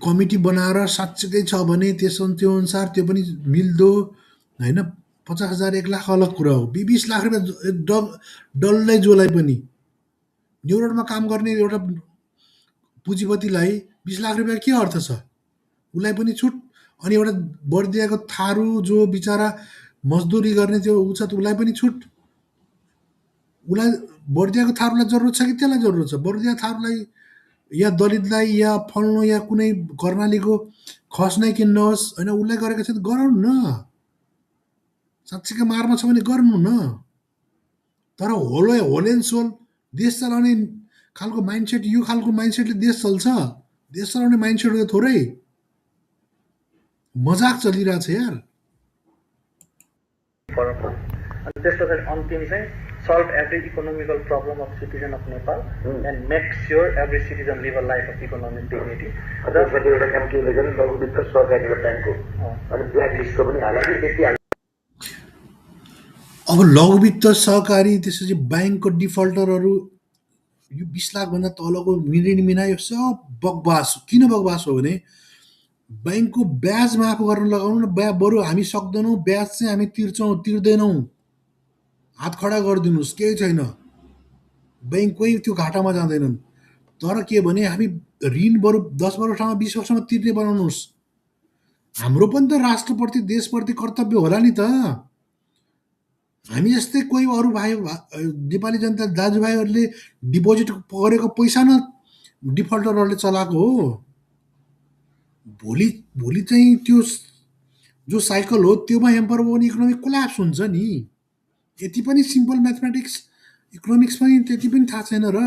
S1: कमिटी बनाएर साँच्चै छ भने त्यो अनुसार त्यो पनि मिल्दो होइन। 50,000 1 लाख अलग कुरा हो। 20 लाख रुपियाँ डल्लै जोलाई पनि न्यु रोडमा काम गर्ने एउटा पुँजीपतिलाई 20 लाख रुपियाँ के अर्थ छ? उसलाई पनि छुट। अनि एउटा बढिदिएको थारू जो बिचरा मजदुरी गर्ने त्यो ऊ छ, उसलाई पनि छुट। उसलाई बढिदिएको थारूलाई जरुरत छ कि त्यसलाई जरुरत छ? बढिदिएको थारूलाई या दलितलाई या फल्नु या कुनै कर्णालीको खस नै किन्नुहोस् होइन, उसलाई गरेको छ त गराउनु न। साँच्चीकै मार्न छ भने गर्नु न। तर होल एन्ड सोल देश चलाउने खालको माइन्डसेट, यो खालको माइन्डसेटले देश चल्छ? देश चलाउने माइन्डसेट हो थोरै? मजाक चलिरहेछ यार।
S4: अनि त्यसपछि अन्तिम चाहिँ solve every economical problem of citizen of Nepal and make sure every citizen live a life of economic dignity.
S3: त्यसपछि एउटा काम के गर्छ? लघुवित्त सहकारी ब्याङ्कको अनि ब्ल्याक लिस्टको पनि हालाकि त्यति
S1: अब लघुवित्त सहकारी, त्यसपछि ब्याङ्कको डिफल्टरहरू, यो 20 लाखभन्दा तलको ऋण मिनायो सब बकवास। किन बकवास हो भने ब्याङ्कको ब्याज माफ गर्न लगाउनु न। बरु हामी सक्दैनौँ, ब्याज चाहिँ हामी तिर्दैनौँ, हात खडा गरिदिनुहोस्, केही छैन। ब्याङ्ककै त्यो घाटामा जाँदैनन्। तर के भने हामी ऋण बरु 10 वर्षमा 20 वर्षमा तिर्ने बनाउनुहोस्। हाम्रो पनि त राष्ट्रप्रति देशप्रति कर्तव्य होला नि त। हामी जस्तै कोही अरू भाइ नेपाली जनता दाजुभाइहरूले डिपोजिट गरेको पैसा न डिफल्टरहरूले चलाएको हो। भोलि चाहिँ त्यो जो साइकल हो त्योमा हेम्पर भयो भने इकोनोमिक कोल्याप्स हुन्छ नि। यति पनि सिम्पल म्याथमेटिक्स इकोनोमिक्स पनि त्यति पनि थाहा छैन र।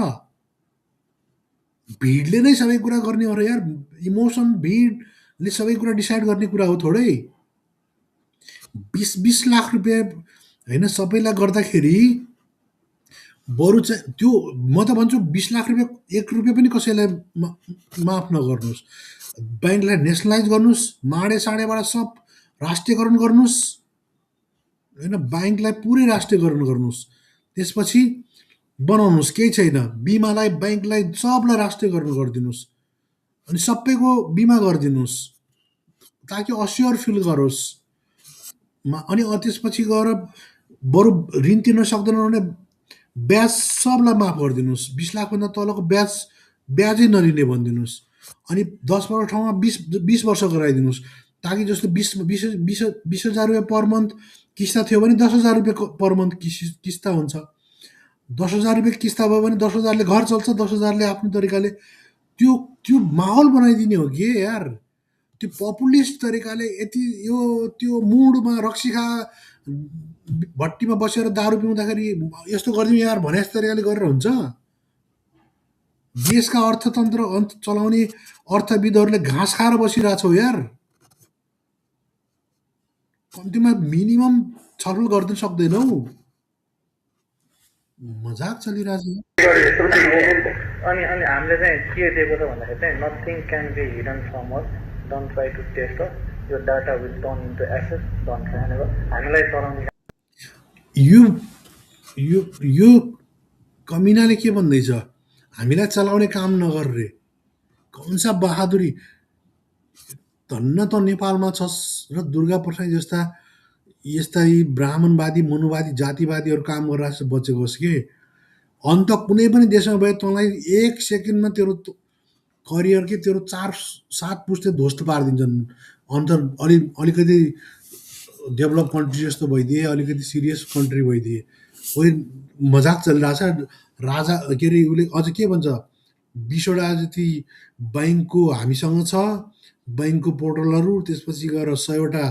S1: भिडले नै सबै कुरा गर्ने हो र यार। इमोसन, भिडले सबै कुरा डिसाइड गर्ने कुरा हो थोरै। 20 लाख रुपियाँ होइन सबैलाई गर्दाखेरि बरु चाहिँ त्यो म त भन्छु 20 लाख रुपियाँ 1 रुपियाँ पनि कसैलाई माफ नगर्नुहोस्। ब्याङ्कलाई नेसनलाइज गर्नुहोस्, माडे साडेबाट सब राष्ट्रियकरण गर्नुहोस् होइन। ब्याङ्कलाई पुरै राष्ट्रियकरण गर्नुहोस्, त्यसपछि बनाउनुहोस्, केही छैन। बिमालाई, ब्याङ्कलाई सबलाई राष्ट्रियकरण गरिदिनुहोस् अनि सबैको बिमा गरिदिनुहोस् ताकि अस्योर फिल गरोस्। अनि त्यसपछि गएर बरु ऋण तिर्न सक्दैन भने ब्याज सबलाई माफ गरिदिनुहोस्। 20 लाखभन्दा तलको ब्याजै नलिने भनिदिनुहोस्। अनि 10 वर्ष ठाउँमा 20 वर्ष गराइदिनुहोस्। ताकि जस्तो 20,000 रुपियाँ पर मन्थ किस्ता थियो भने 10,000 रुपियाँ पर मन्थ किस्ता हुन्छ। 10,000 रुपियाँ किस्ता भयो भने 10,000ले घर चल्छ, 10,000ले आफ्नो तरिकाले त्यो माहौल बनाइदिने हो कि यार। त्यो पपुलिस्ट तरिकाले यति त्यो मुडमा रक्सी खा भट्टीमा बसेर दारू पिउँदाखेरि यस्तो गरिदिउँ यार भने जस्तो तरिकाले गरेर हुन्छ? देशका अर्थतन्त्र चलाउने अर्थविदहरूले घाँस खाएर बसिरहेको छौ यार। कम्तीमा मिनिमम छलफल गर्दैन सक्दैनौ? मजाक चलिरहेछ।
S4: अनि हामीले चाहिँ के दिएको छ भन्दाखेरि चाहिँ nothing can be hidden from us, don't try to test us, यो data will turn into ashes, don't try. हामीलाई चलाउने
S1: यो कमिनाले के भन्दैछ? हामीलाई चलाउने काम नगर रे। कौनसा बहादुरी। धन्न त नेपालमा छस् र दुर्गा प्रसाद जस्ता यस्ता यी ब्राह्मणवादी मनुवादी जातिवादीहरू काम गरिरहेको बचेको होस् कि अन्त कुनै पनि देशमा भए तँलाई 1 सेकेन्डमा तेरो करियर के तेरो 4-7 पुस्ते ध्वस्त पारिदिन्छन्। अन्त अलिकति डेभलप कन्ट्री जस्तो भइदिए, अलिकति सिरियस कन्ट्री भइदिए। कोही मजाक चलिरहेछ। राजा के अरे उसले अझ के भन्छ, 20वटा जति ब्याङ्कको हामीसँग छ, ब्याङ्कको पोर्टलहरू, त्यसपछि गएर 100वटा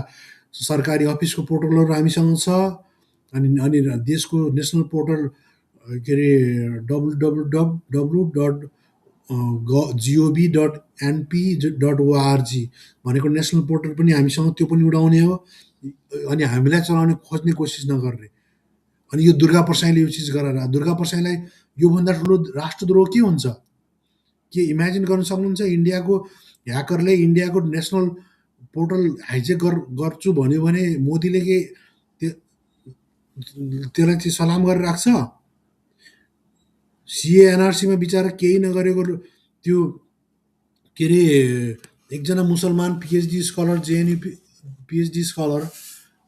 S1: सरकारी अफिसको पोर्टलहरू हामीसँग छ। अनि देशको नेसनल पोर्टल के अरे www.gov.np.org भनेको नेसनल पोर्टल पनि हामीसँग, त्यो पनि उडाउने हो। अनि हामीलाई चलाउने खोज्ने कोसिस नगर्ने। अनि यो दुर्गा प्रसाईले यो चिज गरेर, दुर्गा प्रसाईलाई योभन्दा ठुलो राष्ट्रद्रोह के हुन्छ? के इमेजिन गर्न सक्नुहुन्छ? इन्डियाको ह्याकरले इन्डियाको नेसनल पोर्टल हाइजेक गर्छु भन्यो भने मोदीले के त्यसलाई चाहिँ सलाम गरेर राख्छ? CA-NRC-मा बिचारा केही नगरेको त्यो के अरे एकजना मुसलमान PhD scholar, JNU PhD scholar,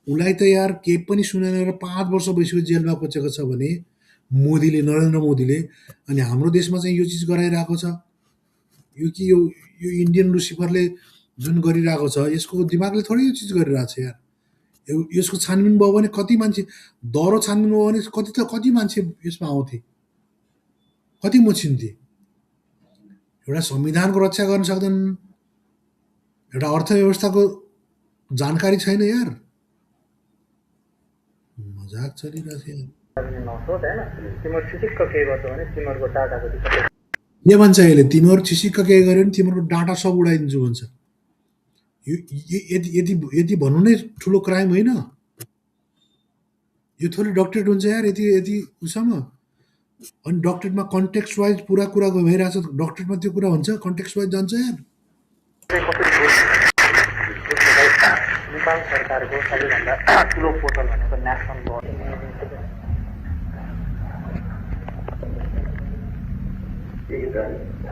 S1: उसलाई त यार केही पनि सुनेर 5 वर्ष भइसक्यो जेलमा पचेको छ भने मोदीले, नरेन्द्र मोदीले। अनि हाम्रो देशमा चाहिँ यो चिज गराइरहेको छ। यो कि यो इन्डियन लुसिफरले जुन गरिरहेको छ, यसको दिमागले थोरै यो चिज गरिरहेको छ यार। यसको छानबिन भयो भने कति मान्छे, दह्रो छानबिन भयो भने कति मान्छे यसमा आउँथे, कति मचिन्थे। एउटा संविधानको रक्षा गर्न सक्दैन, एउटा अर्थव्यवस्थाको जानकारी छैन यार। मजाक चलिरहेछ यार।
S4: नसोच हैन, तिम्रो छिसिक्क के गर्छौ भने तिमीहरूको डाटाको दिक्कत
S1: के भन्छ यसले? तिमीहरू छिसिक्क के गर्यो भने तिमीहरूको डाटा सब उडाइदिन्छु भन्छ। यो यति भन्नु नै ठुलो क्राइम होइन? यो थोरै डक्टरेट हुन्छ यार यति उसम्म। अनि डक्टरेटमा कन्टेक्स्ट वाइज पुरा कुरा भइरहेछ, डक्टरेटमा त्यो कुरा हुन्छ, कन्टेक्स्ट वाइज जान्छ यार।
S4: नेपाल सरकारको सबैभन्दा ठुलो पोर्टल भनेको national board.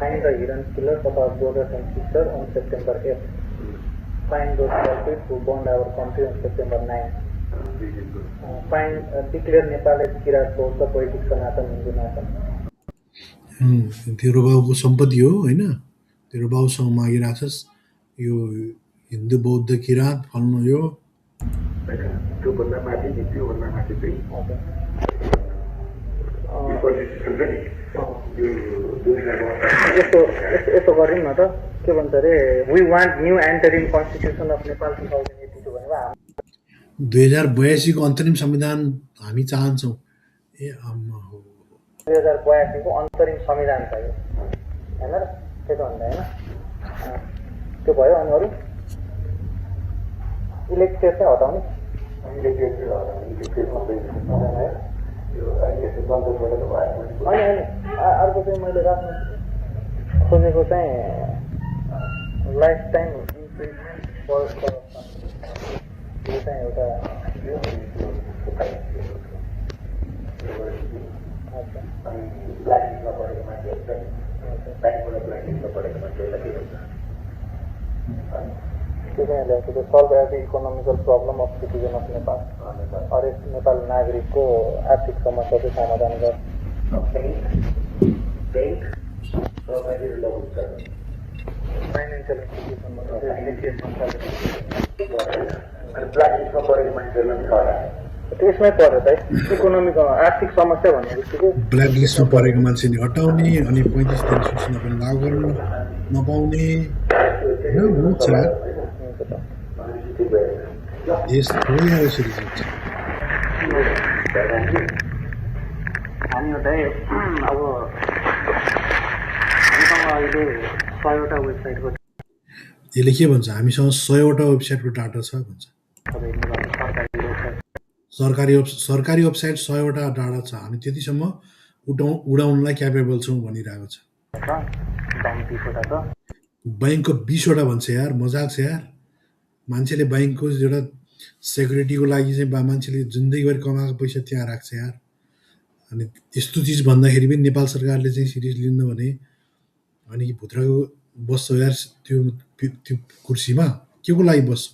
S4: Find the hidden killers of our brothers and sisters on September 8th. Find those culprits who burned our country on September 9th. Declare Nepal as Kirat for the poetic Sanatan Hindu nation.
S1: तेरो बाबुको सम्पत्ति हो होइन? तेरो बाबुसँग मागिराछस् यो हिन्दू बौद्ध किराँत फल्नु यो।
S3: त्योभन्दा माथि चाहिँ
S4: यस्तो गरौँ न त, के भन्छ अरे, we want new entering constitution of Nepal 2082 भनेको
S1: 2082 को अन्तरिम संविधान हामी चाहन्छौँ। ए आम्मा हो,
S4: 2082 को अन्तरिम संविधान चाहियो हैन र? त्यो त भन्दा हैन, त्यो भयो। अनि अरू इलेक्टेड चाहिँ हटाउने, अनि अर्को चाहिँ मैले राख्न खोजेको चाहिँ लाइफ टाइम इम्प्रिजमेन्ट फर करप्सन। यो चाहिँ एउटा to solve every economical problem of citizen of Nepal और एक नेपाल नागरिक को आर्थिक समस्या को समाधान कर फाइनेन्सियल इन्स्टिट्युसनमा ब्ल्याक लिस्टमा परेको मान्छेहरूलाई पनि छ होला त्यसमै पर्यो त इकोनोमिक आर्थिक समस्या भन्ने बित्तिकै
S1: ब्ल्याक लिस्टमा परेको मान्छे नि हटाउने अनि 35 दिन सूचना पनि लागू गर्न नपाउने बहुत छ देश थोरै यसरी हुन्छ
S4: हामी चाहिँ अब हामीसँग अहिले 100वटा वेबसाइटको
S1: यसले के भन्छ हामीसँग 100वटा वेबसाइटको डाटा छ भन्छ सरकारी वेबसाइट 100वटा डाटा छ हामी त्यतिसम्म उडाउनलाई क्यापेबल छौँ भनिरहेको छ बैंकको 20वटा भन्छ यार मजाक छ यार मान्छेले बैंकको एउटा सेक्युरिटीको लागि चाहिँ मान्छेले जिन्दगीभरि कमाएको पैसा त्यहाँ राख्छ यार अनि यस्तो चिज भन्दाखेरि पनि नेपाल सरकारले चाहिँ सिरियस लिन्न भने अनि भित्रको बस्छौ यार त्यो कुर्सीमा के को लागि बस्छौ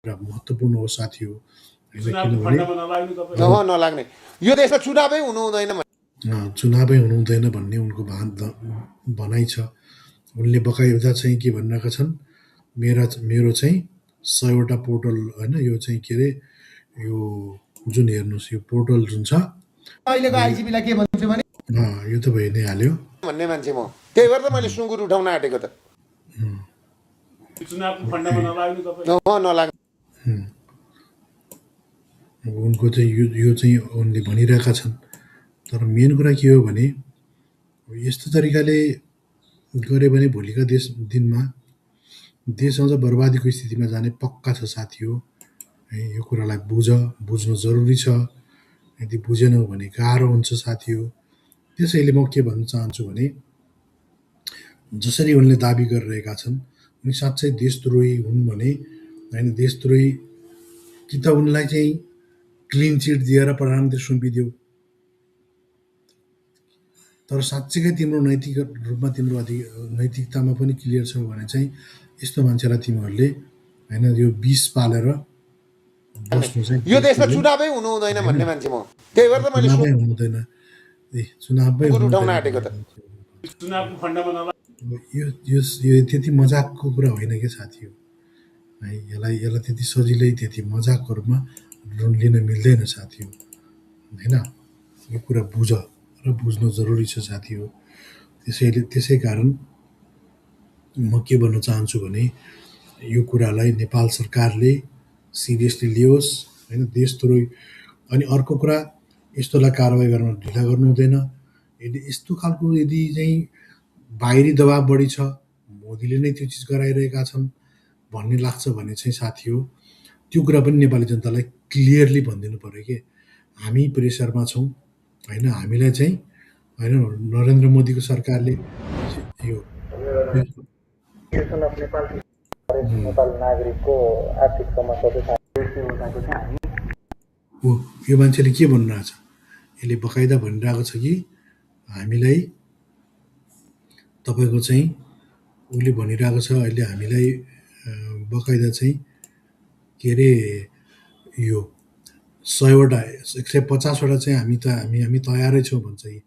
S1: र महत्त्वपूर्ण हो साथी हो
S2: किनभने नलाग्ने यो देशमा चुनावै हुनु हुँदैन
S1: चुनावै हुनु हुँदैन भन्ने उनको भनाइ छ उनले बकाइदा चाहिँ के भनिरहेका छन् मेरो चाहिँ 100वटा पोर्टल होइन यो चाहिँ के अरे यो जुन हेर्नुहोस् यो पोर्टल जुन छ
S2: अहिलेको आइजिपीलाई के भन्छु भने
S1: यो त भइ नै हाल्यो
S2: भन्ने मान्छे म त्यही भएर त मैले सुँगुर उठाउन आँटेको त
S5: चुनावको फन्डामा नलाग्नु तपाईँ
S2: नलाग्ने
S1: उनको चाहिँ यो चाहिँ उनले भनिरहेका छन् तर मेन कुरा के हो भने यस्तो तरिकाले गऱ्यो भने भोलिका दिनमा देश अझ बर्बादीको स्थितिमा जाने पक्का छ साथी हो है यो कुरालाई बुझ्नु जरुरी छ यदि बुझेनौ भने गाह्रो हुन्छ साथी हो त्यसैले म के भन्न चाहन्छु भने जसरी उनले दाबी गरिरहेका छन् उनी साँच्चै देशद्रोही हुन् भने होइन देशद्रोही कि त उनलाई चाहिँ क्लिन चिट दिएर प्रधानमन्त्री सुम्पिदेऊ तर साँच्चीकै तिम्रो नैतिक रूपमा तिम्रो नैतिकतामा पनि क्लियर छौ भने चाहिँ यस्तो मान्छेलाई तिमीहरूले होइन यो विष पालेर बस्नु चाहिँ
S2: यो देशमा चुनावै हुनु हुँदैन भन्ने मान्छे म त्यही भएर त मैले
S1: चुनावै हुँदैन चुनावै
S2: उठाउन आँटेको त
S5: चुनावको फन्डामा नलाग्नु
S1: यो त्यति मजाकको कुरा होइन क्या साथी हो है यसलाई त्यति सजिलै त्यति मजाकको रूपमा लिन मिल्दैन साथी हो होइन यो कुरा बुझ र बुझ्नु जरुरी छ साथी हो त्यसै कारण म के भन्न चाहन्छु भने यो कुरालाई नेपाल सरकारले सिरियसली लियोस् होइन देशद्रोही अनि अर्को कुरा यस्तोलाई कारवाही गर्न ढिला गर्नु हुँदैन यदि यस्तो खालको यदि चाहिँ बाहिरी दबाब बढी छ मोदीले नै त्यो चिज गराइरहेका छन् भन्ने लाग्छ भने चाहिँ साथी हो त्यो कुरा पनि नेपाली जनतालाई क्लियरली भनिदिनु पर्यो कि हामी प्रेसरमा छौँ होइन हामीलाई चाहिँ होइन नरेन्द्र मोदीको सरकारले यो
S4: एसोसिएसन अफ नेपाल नेपाल नागरिकको आर्थिक समस्या चाहिँ देशले उठाएको चाहिँ हामी
S1: यो मान्छेले के भनिरहेछ यसले बकाइदा भनिरहेको छ कि हामीलाई तपाईँको चाहिँ उसले भनिरहेको छ अहिले हामीलाई बकाइदा चाहिँ के अरे यो 100वटा 150वटा चाहिँ हामी तयारै छौँ भन्छ कि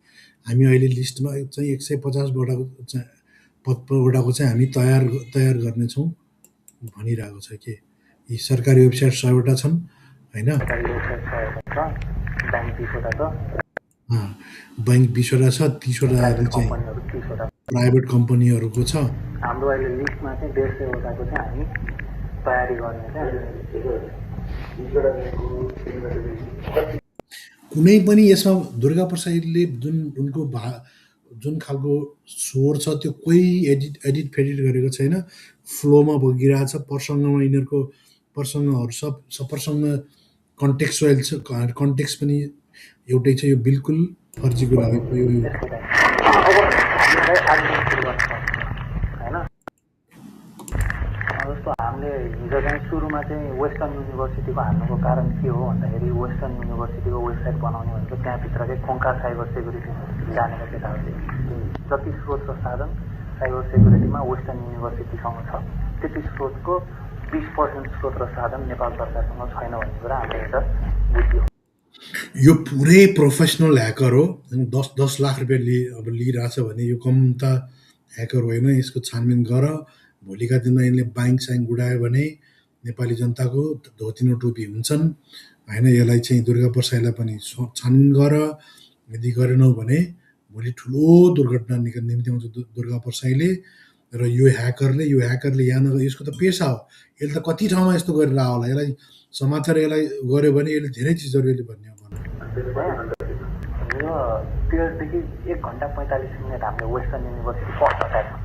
S1: हामी अहिले लिस्टमा चाहिँ 150वटाको चाहिँ हामी तयार गर्नेछौँ भनिरहेको छ कि यी सरकारी वेबसाइट 100वटा छन् होइन बैंक 20वटा छ 30वटा चाहिँ प्राइभेट कम्पनीहरूको छ
S4: हाम्रो अहिले लिस्टमा चाहिँ 150वटाको चाहिँ हामी तयारी गर्ने चाहिँ
S1: कुनै पनि यसमा दुर्गा प्रसादले जुन खालको स्वर छ त्यो कोही एडिट फेडिट गरेको छैन फ्लोमा बगिरहेछ प्रसङ्गमा यिनीहरूको प्रसङ्गहरू सब प्रसङ्ग कन्टेक्सुअल छ कन्टेक्स्ट पनि एउटै छ यो बिल्कुल फर्जी कुरा हो यो
S4: जस्तो हामीले हिजो चाहिँ सुरुमा चाहिँ वेस्टर्न युनिभर्सिटीको हाल्नुको कारण के हो भन्दाखेरि वेस्टर्न युनिभर्सिटीको वेबसाइट बनाउने भनेको त्यहाँभित्र चाहिँ खोङ्का साइबर सेक्युरिटी जानेका केटाहरूले जति स्रोत र साधन साइबर सेक्युरिटीमा वेस्टर्न युनिभर्सिटीसँग छ त्यति स्रोतको 20% स्रोत र साधन नेपाल सरकारसँग छैन भन्ने कुरा हाम्रो एउटा बुझ्यो
S1: यो पुरै प्रोफेसनल ह्याकर हो 10 लाख रुपियाँ अब लिइरहेछ भने यो कम त ह्याकर होइन यसको छानबिन गर भोलिका दिनमा यिनले ब्याङ्क स्याङ्क उडायो भने नेपाली जनताको धोतिनो टोपी हुन्छन् होइन यसलाई चाहिँ दुर्गा प्रसादलाई पनि छानबिन गर यदि गरेनौ भने भोलि ठुलो दुर्घटना निम्ति आउँछ दुर्गा प्रसादले र यो ह्याकरले यहाँ नगर यसको त पेसा हो यसले त कति ठाउँमा यस्तो गरेर होला यसलाई समाचार यसलाई गर्यो भने यसले धेरै चिजहरू यसले भन्ने
S4: यो पिरियडदेखि 1 घण्टा 45 मिनट हामीले वेस्टर्न युनिभर्सिटी फर्स्ट अट्याकमा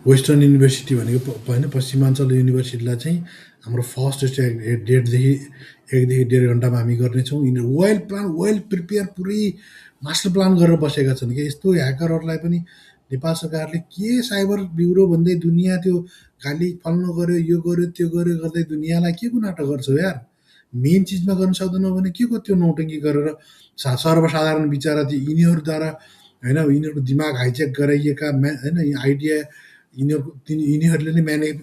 S1: वेस्टर्न युनिभर्सिटी भनेको होइन पश्चिमाञ्चल युनिभर्सिटीलाई चाहिँ हाम्रो फर्स्ट डेटदेखि 1-1.5 घन्टामा हामी गर्नेछौँ यिनीहरू वेल प्रिपेयर पुरै मास्टर प्लान गरेर बसेका छन् कि यस्तो ह्याकरहरूलाई पनि नेपाल सरकारले के साइबर ब्युरो भन्दै दुनियाँ त्यो खालि फल्नु गऱ्यो यो गर्यो त्यो गर्यो गर्दै दुनियाँलाई के को नाटक गर्छौ यार मेन चिजमा गर्न सक्दैनौ भने के को त्यो नौटङ्की गरेर सर्वसाधारण विचारा त्यो यिनीहरूद्वारा होइन यिनीहरूको दिमाग हाइजेक गराइएका होइन आइडिया यिनीहरूले नै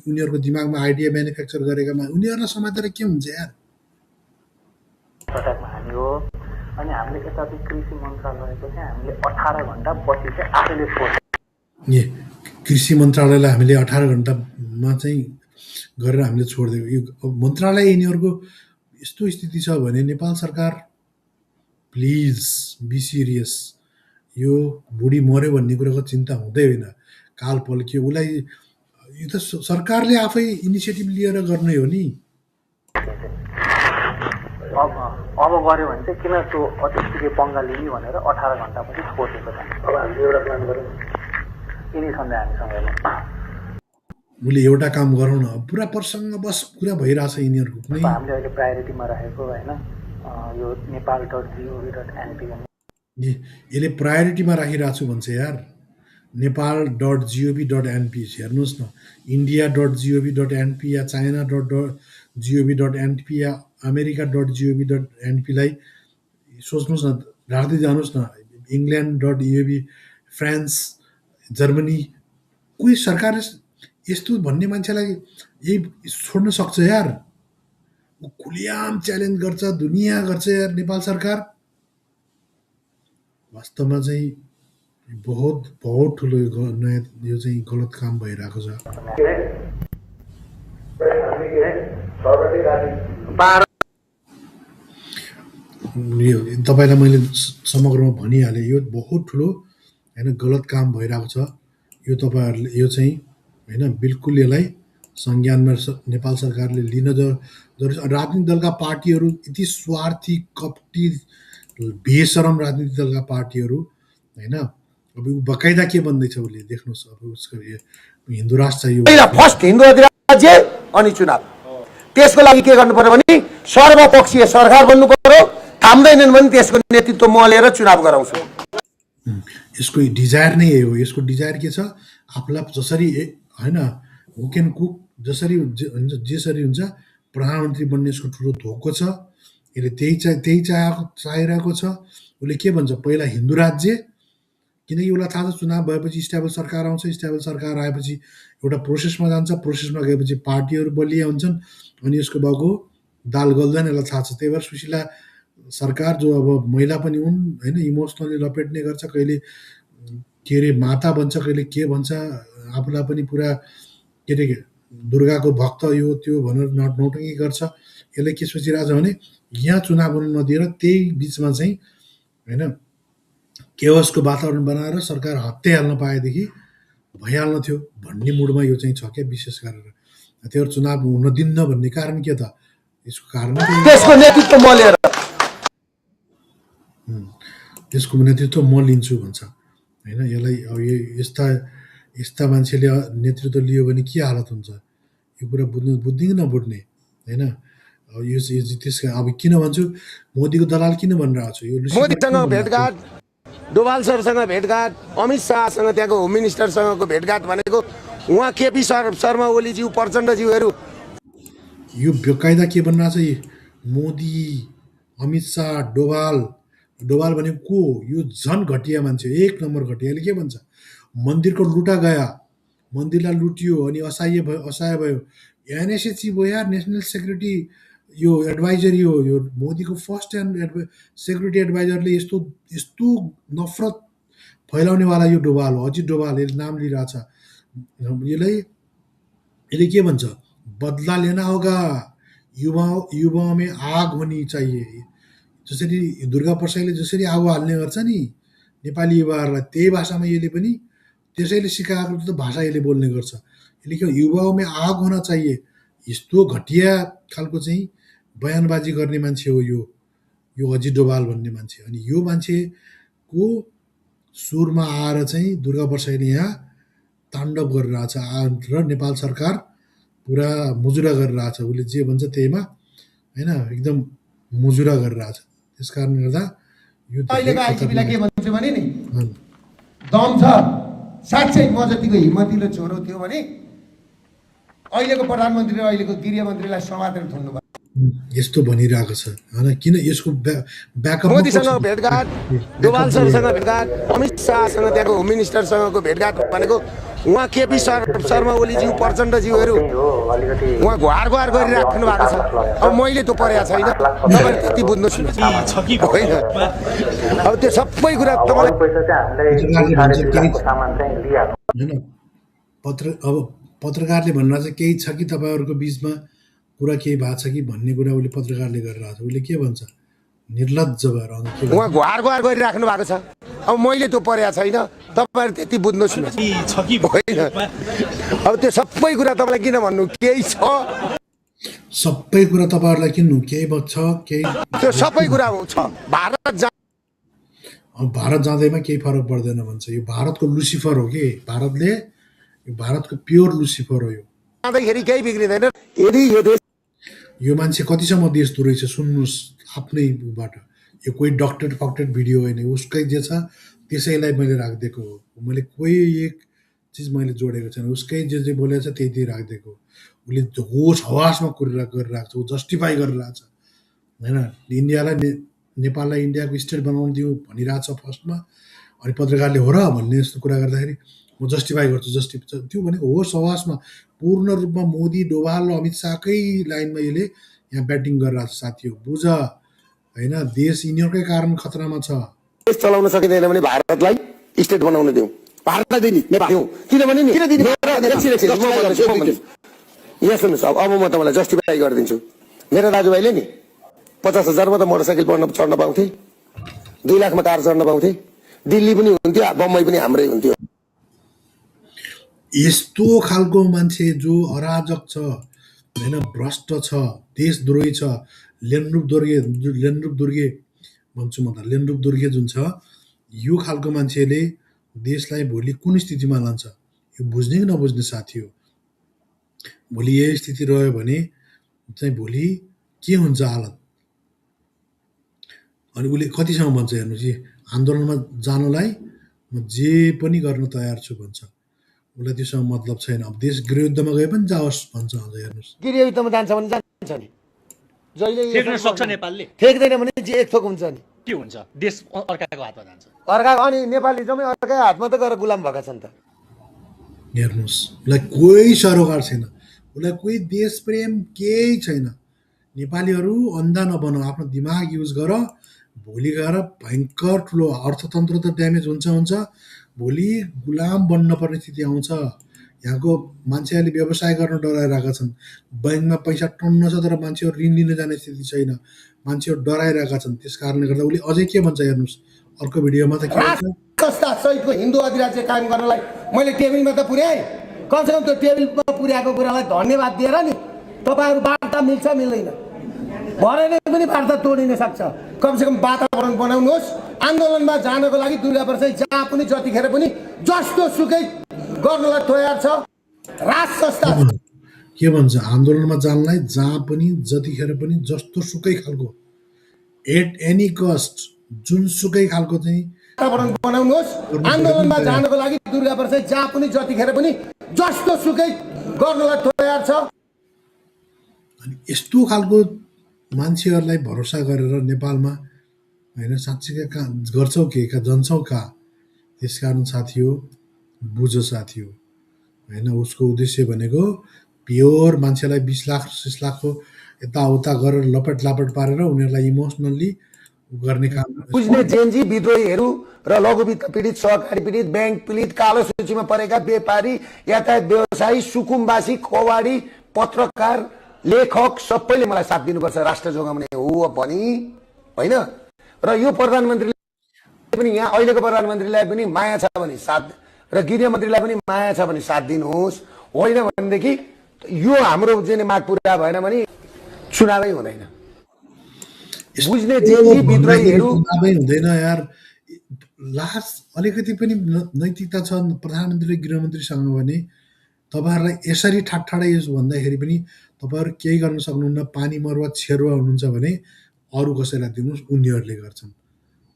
S1: उनीहरूको दिमागमा आइडिया म्यानुफ्याक्चर गरेकामा उनीहरूलाई समातेर के हुन्छ यार
S4: अट्याकमा हामी हो अनि हामीले यता चाहिँ कृषि मन्त्रालयको चाहिँ हामीले 18 घण्टा पछि चाहिँ आफैले सोध्छौँ
S1: कृषि मन्त्रालयलाई हामीले 18 घण्टामा चाहिँ गरेर हामीले छोडिदिएको यो मन्त्रालय यिनीहरूको यस्तो स्थिति छ भने नेपाल सरकार प्लिज बी सिरियस यो बुढी मर्यो भन्ने कुराको चिन्ता हुँदै होइन काल पल्कियो उसलाई यो त सरकारले आफै इनिसिएटिभ लिएर गर्ने हो नि
S4: अब गऱ्यो भने चाहिँ किन त्यो अतिथिकै पङ्गा लिने भनेर 18 घण्टापछि छोडेको छ अब हामीले एउटा प्लान गरौँ यिनी सन्देह हामीसँग
S1: उसले एउटा काम गरौँ न पुरा प्रसङ्ग बस कुरा भइरहेछ यिनीहरूको कुनै
S4: हामीले अहिले प्रायोरिटीमा राखेको होइन यो नेपाल.gov.np
S1: यसले प्रायोरिटीमा राखिरहेको छु भन्छ यार नेपाल.gov.np हेर्नुहोस् न इन्डिया.gov.np या चाइना.gov.np या अमेरिका.gov.np लाई सोच्नुहोस् न राख्दै जानुहोस् न इङ्ल्यान्ड.gov फ्रान्स जर्मनी कोही सरकारले यस्तो भन्ने मान्छेलाई यही छोड्न सक्छ यार ऊ खुलियाम च्यालेन्ज गर्छ दुनियाँ गर्छ यार नेपाल सरकार वास्तवमा चाहिँ बहुत ठुलो नयाँ यो चाहिँ गलत काम भइरहेको छ यो तपाईँलाई मैले समग्रमा भनिहालेँ यो बहुत ठुलो होइन गलत काम भइरहेको छ यो तपाईँहरूले यो चाहिँ होइन बिल्कुल यसलाई संज्ञानमा नेपाल सरकारले लिन जरुरी राजनीतिक दलका पार्टीहरू यति स्वार्थी कपटी बेसरम राजनीतिक दलका पार्टीहरू होइन अब बकाइदा के भन्दैछ उसले देख्नुहोस् अब उसको हिन्दू राष्ट्र यो
S3: फर्स्ट हिन्दू अधिराज्य अनि चुनाव त्यसको लागि के गर्नु पर्यो भने सर्वपक्षीय सरकार बन्नु पर्यो
S2: थाम्दैनन् भने त्यसको नेतृत्व म लिएर चुनाव गराउँछु।
S1: यसको डिजायर नै यही हो। यसको डिजायर के छ? आफूलाई जसरी होइन हुक एन्ड कुक जसरी जेसरी हुन्छ प्रधानमन्त्री बन्ने यसको ठुलो धोको छ। यसले त्यही चाहिरहेको छ। उसले के भन्छ? पहिला हिन्दू राज्य, किनकि उसलाई थाहा छ चुनाव भएपछि स्टेबल सरकार आउँछ। स्टेबल सरकार आएपछि एउटा प्रोसेसमा जान्छ। प्रोसेसमा गएपछि पार्टीहरू बलिया हुन्छन् अनि यसको बाउको दाल गल्दैन, यसलाई थाहा छ। त्यही भएर सुशीला सरकार जो अब महिला पनि हुन् होइन, इमोसनली लपेट्ने गर्छ, कहिले के अरे माता भन्छ, कहिले के भन्छ, आफूलाई पनि पुरा के अरे दुर्गाको भक्त यो त्यो भनेर नौटङ्गी गर्छ। यसले के सोचिरहेको छ भने यहाँ चुनाव हुन नदिएर त्यही बिचमा चाहिँ होइन केवसको वातावरण बनाएर सरकार हत्तै हाल्न पाएदेखि भइहाल्न थियो भन्ने मुडमा यो चाहिँ छ क्या विशेष गरेर। त्यही भएर चुनाव हुन दिन्न भन्ने कारण के त? यसको कारण
S2: त्यसको नेतृत्व म लिएर
S1: त्यसको नेतृत्व म लिन्छु भन्छ होइन। यसलाई अब यस्ता मान्छेले नेतृत्व लियो भने के हालत हुन्छ यो कुरा बुझ्ने कि नबुझ्ने होइन। अब यो त्यसका अब किन भन्छु मोदीको दलाल किन भनिरहेको छु? यो
S2: मोदीसँग भेटघाट, डोभाल सरसँग भेटघाट, अमित शाहसँग त्यहाँको होम मिनिस्टरसँगको भेटघाट भनेको उहाँ केपी शर्मा ओलीज्यू प्रचण्डज्यूहरू
S1: यो बेकायदा के भनिरहेको छ? मोदी, अमित शाह, डोभाल भनेको को? यो झन् घटिया मान्छे, एक नम्बर घटिया। यसले के भन्छ? मन्दिरको लुटा गया, मन्दिरलाई लुटियो अनि असहाय भयो। एनएसए चिफ हो यार, नेसनल सेक्युरिटी यो एडभाइजरी हो। यो मोदीको फर्स्ट ह्यान्ड सेक्युरिटी एडभाइजरले यस्तो नफरत फैलाउनेवाला यो डोभाल हो। अजित डोभाल यसले नाम लिइरहेछ। यसले के भन्छ? बदला लेना होगा, युवाओं में आग होनी चाहिए। जसरी दुर्गा प्रसाईले जसरी आगो हाल्ने गर्छ नि नेपाली युवाहरूलाई, त्यही भाषामा यसले पनि त्यसैले सिकाएको त भाषा यसले बोल्ने गर्छ। यसले के युवाओं में आग होना चाहिए। यस्तो घटिया खालको चाहिँ बयानबाजी गर्ने मान्छे हो यो अजित डोभाल भन्ने मान्छे। अनि यो मान्छेको सुरमा आएर चाहिँ दुर्गा प्रसाईले यहाँ ताण्डव गरिरहेछ र नेपाल सरकार पुरा मुजुरा गरिरहेछ। उसले जे भन्छ त्यहीमा होइन एकदम मुजुरा गरिरहेछ। त्यस कारणले गर्दा यो
S2: अहिलेको आइसिपीलाई के भन्छु भने नि दम छ। साँच्चै म जतिको हिम्मतिलो छोरो थियो भने अहिलेको प्रधानमन्त्री र अहिलेको गृहमन्त्रीलाई समातेर थुन्नु पर्छ।
S1: यस्तो भनिरहेको छ होइन। किन यसको ब्याकअप?
S2: मोदीसँग भेटघाट, डोभाल सरसँग भेटघाट, अमित शाहसँग त्यहाँको होम मिनिस्टरसँगको भेटघाट भनेको उहाँ केपी शर्मा ओलीज्यू प्रचण्डज्यूहरू उहाँ घुहार गरिराख्नु भएको छ। अब मैले त्यो परेको छैन, तपाईँले त्यति बुझ्नुहोस् न होइन। अब त्यो सबै कुरा तपाईँलाई
S1: होइन अब पत्रकारले भन्न चाहिँ केही छ कि तपाईँहरूको बिचमा कुरा केही भएको छ कि भन्ने कुरा उसले पत्रकारले गरिरहेको छ। उसले के भन्छ? निर्लज्ज भएर
S2: उहाँ घुहार गरिराख्नु भएको छ। अब मैले त्यो परेको छैन, तपाईँहरू त्यति बुझ्नुहोस् न होइन। अब त्यो सबै कुरा तपाईँलाई किन भन्नु? केही छ,
S1: सबै कुरा तपाईँहरूलाई किन्नु केही छ, केही
S2: त्यो सबै कुरा छ।
S1: भारत जाँदैमा केही फरक पर्दैन भन्छ। यो भारतको लुसिफर हो कि भारतको प्योर लुसिफर हो। यो
S2: जाँदाखेरि केही बिग्रिँदैन।
S3: यदि यो देश
S1: यो मान्छे कतिसम्म देशद्रोही छ सुन्नुहोस् आफ्नैबाट। यो कोही डक्टरेट भिडियो होइन, उसकै जे छ त्यसैलाई मैले राखिदिएको हो। मैले कोही एक चिज मैले जोडेको छैन। उसकै जे बोलेको छ त्यही राखिदिएको हो। उसले होस हवासमा गरिरहेको छ, ऊ जस्टिफाई गरिरहेछ होइन। इन्डियालाई नेपाललाई इन्डियाको स्टेट बनाउनु दिउँ भनिरहेछ फर्स्टमा, अनि पत्रकारले हो र भन्ने जस्तो कुरा गर्दाखेरि म जस्टिफाई गर्छु। त्यो भनेको होस हवासमा पूर्ण रूपमा मोदी, डोभाल र अमित शाहकै लाइनमा यसले यहाँ ब्याटिङ गरिरहेको छ। साथी हो बुझ होइन, देश यिनीहरूकै कारण खतरामा छ।
S3: देश चलाउन सकिँदैन भने भारतलाई स्टेट बनाउन दिउँ, भारतलाई दिने नेपाल किनभने नि यहाँ सुन्नुहोस्। अब म तपाईँलाई जस्टिफाई गरिदिन्छु। मेरो दाजुभाइले नि 50,000मा त मोटरसाइकल चढ्न पाउँथे, 2 लाखमा कार चढ्न पाउँथे, दिल्ली पनि हुन्थ्यो, बम्बई पनि हाम्रै हुन्थ्यो।
S1: यस्तो खालको मान्छे जो अराजक छ होइन, भ्रष्ट छ, देशद्रोही छ, लेनरूप दुर्गे भन्छु म त। लेनरूप दुर्गे जुन छ यो खालको मान्छेले देशलाई भोलि कुन स्थितिमा लान्छ यो बुझ्ने कि नबुझ्ने साथी हो। भोलि यही स्थिति रह्यो भने चाहिँ भोलि के हुन्छ हालत? अनि उसले कतिसम्म भन्छ हेर्नुहोस्, आन्दोलनमा जानलाई म जे पनि गर्न तयार छु भन्छ। उसलाई त्योसँग मतलब छैन। अब देश गृहयुद्धमा गए पनि जाओस् भन्छ। अझ हेर्नुहोस्,
S2: गृहयुद्धमा जान्छ भने जान्छ नि, जहिले
S6: ठेक्न सक्छ नेपालले,
S2: ठेक्दैन भने जे एक थोक हुन्छ नि
S6: के हुन्छ, देश अर्काको हातमा जान्छ।
S2: अर्काको। अनि नेपाली जम्मै अर्कै हातमा त गएर गुलाम भएका छन् त।
S1: हेर्नुहोस्, उसलाई कोही सरोकार छैन, उसलाई कोही देश प्रेम केही छैन। नेपालीहरू अन्धा नबनाऊ, आफ्नो दिमाग युज गर। भोलि गएर भयङ्कर ठुलो अर्थतन्त्र त ड्यामेज हुन्छ। भोलि गुलाम बन्न पर्ने स्थिति आउँछ। यहाँको मान्छेहरूले व्यवसाय गर्न डराइरहेका छन्। ब्याङ्कमा पैसा टन्न छ तर मान्छेहरू ऋण लिन जाने स्थिति छैन। मान्छेहरू डराइरहेका छन्। त्यस कारणले गर्दा उसले अझै के भन्छ हेर्नुहोस्, अर्को भिडियोमा त के भन्छ,
S2: संस्था सहितको हिन्दू अधिराज्य कायम गर्नलाई मैले टेबलमा त पुर्याएँ। कमसेकम त्यो टेबलमा पुर्याएको कुरालाई धन्यवाद दिएर नि तपाईँहरू वार्ता मिल्छ मिल्दैन भनेर पनि वार्ता तोडिन सक्छ। कमसेकम वातावरण बनाउनुहोस्। आन्दोलनमा जानको लागि दुर्गा प्रसाद जहाँ पनि जतिखेर पनि जस्तो सुकै गर्नलाई तयार छ। राज संस्था
S1: के भन्छ, आन्दोलनमा जानलाई जहाँ पनि जतिखेर पनि जस्तो सुकै खालको, एट एनी कस्ट, जुनसुकै खालको चाहिँ
S2: वातावरण बनाउनुहोस्। आन्दोलनमा जानको लागि दुर्गा प्रसाद जहाँ पनि जतिखेर पनि जस्तो सुकै गर्नलाई तयार छ।
S1: अनि यस्तो खालको मान्छेहरूलाई भरोसा गरेर नेपालमा होइन साँच्चीकै कहाँ गर्छौ के, कहाँ जान्छौ कहाँ? त्यस कारण साथी हो, बुझ साथी हो होइन। उसको उद्देश्य भनेको प्योर मान्छेलाई 20 लाख 30 लाखको यताउता गरेर लपेट लापेट पारेर उनीहरूलाई इमोसनल्ली गर्ने काम।
S2: बुझ्ने जेनजी विद्रोहीहरू र लघुवित्त पीडित, सहकारी पीडित, ब्याङ्क पीडित, कालो सूचीमा परेका व्यापारी, यातायात व्यवसायी, सुकुम्बासी, कवाडी, पत्रकार, लेखक सबैले मलाई साथ दिनुपर्छ राष्ट्र जोगाउने हो पनि होइन। र यो प्रधानमन्त्रीले पनि, यहाँ अहिलेको प्रधानमन्त्रीलाई पनि माया छ भने साथ, र गृहमन्त्रीलाई पनि माया छ भने साथ दिनुहोस्। होइन भनेदेखि यो हाम्रो जुन माग पुरा भएन भने चुनावै हुँदैन। बुझ्ने जेनजी विद्रोहीहरू
S1: चुनावै हुँदैन यार। लास्ट अलिकति पनि नैतिकता छ प्रधानमन्त्री र गृहमन्त्रीसँग भने तपाईँहरूलाई यसरी ठाडै यसो भन्दाखेरि पनि तपाईँहरू केही गर्न सक्नुहुन्न। पानी मरुवा छेरुवा हुनुहुन्छ भने अरू कसैलाई दिनुहोस्, उनीहरूले गर्छन्।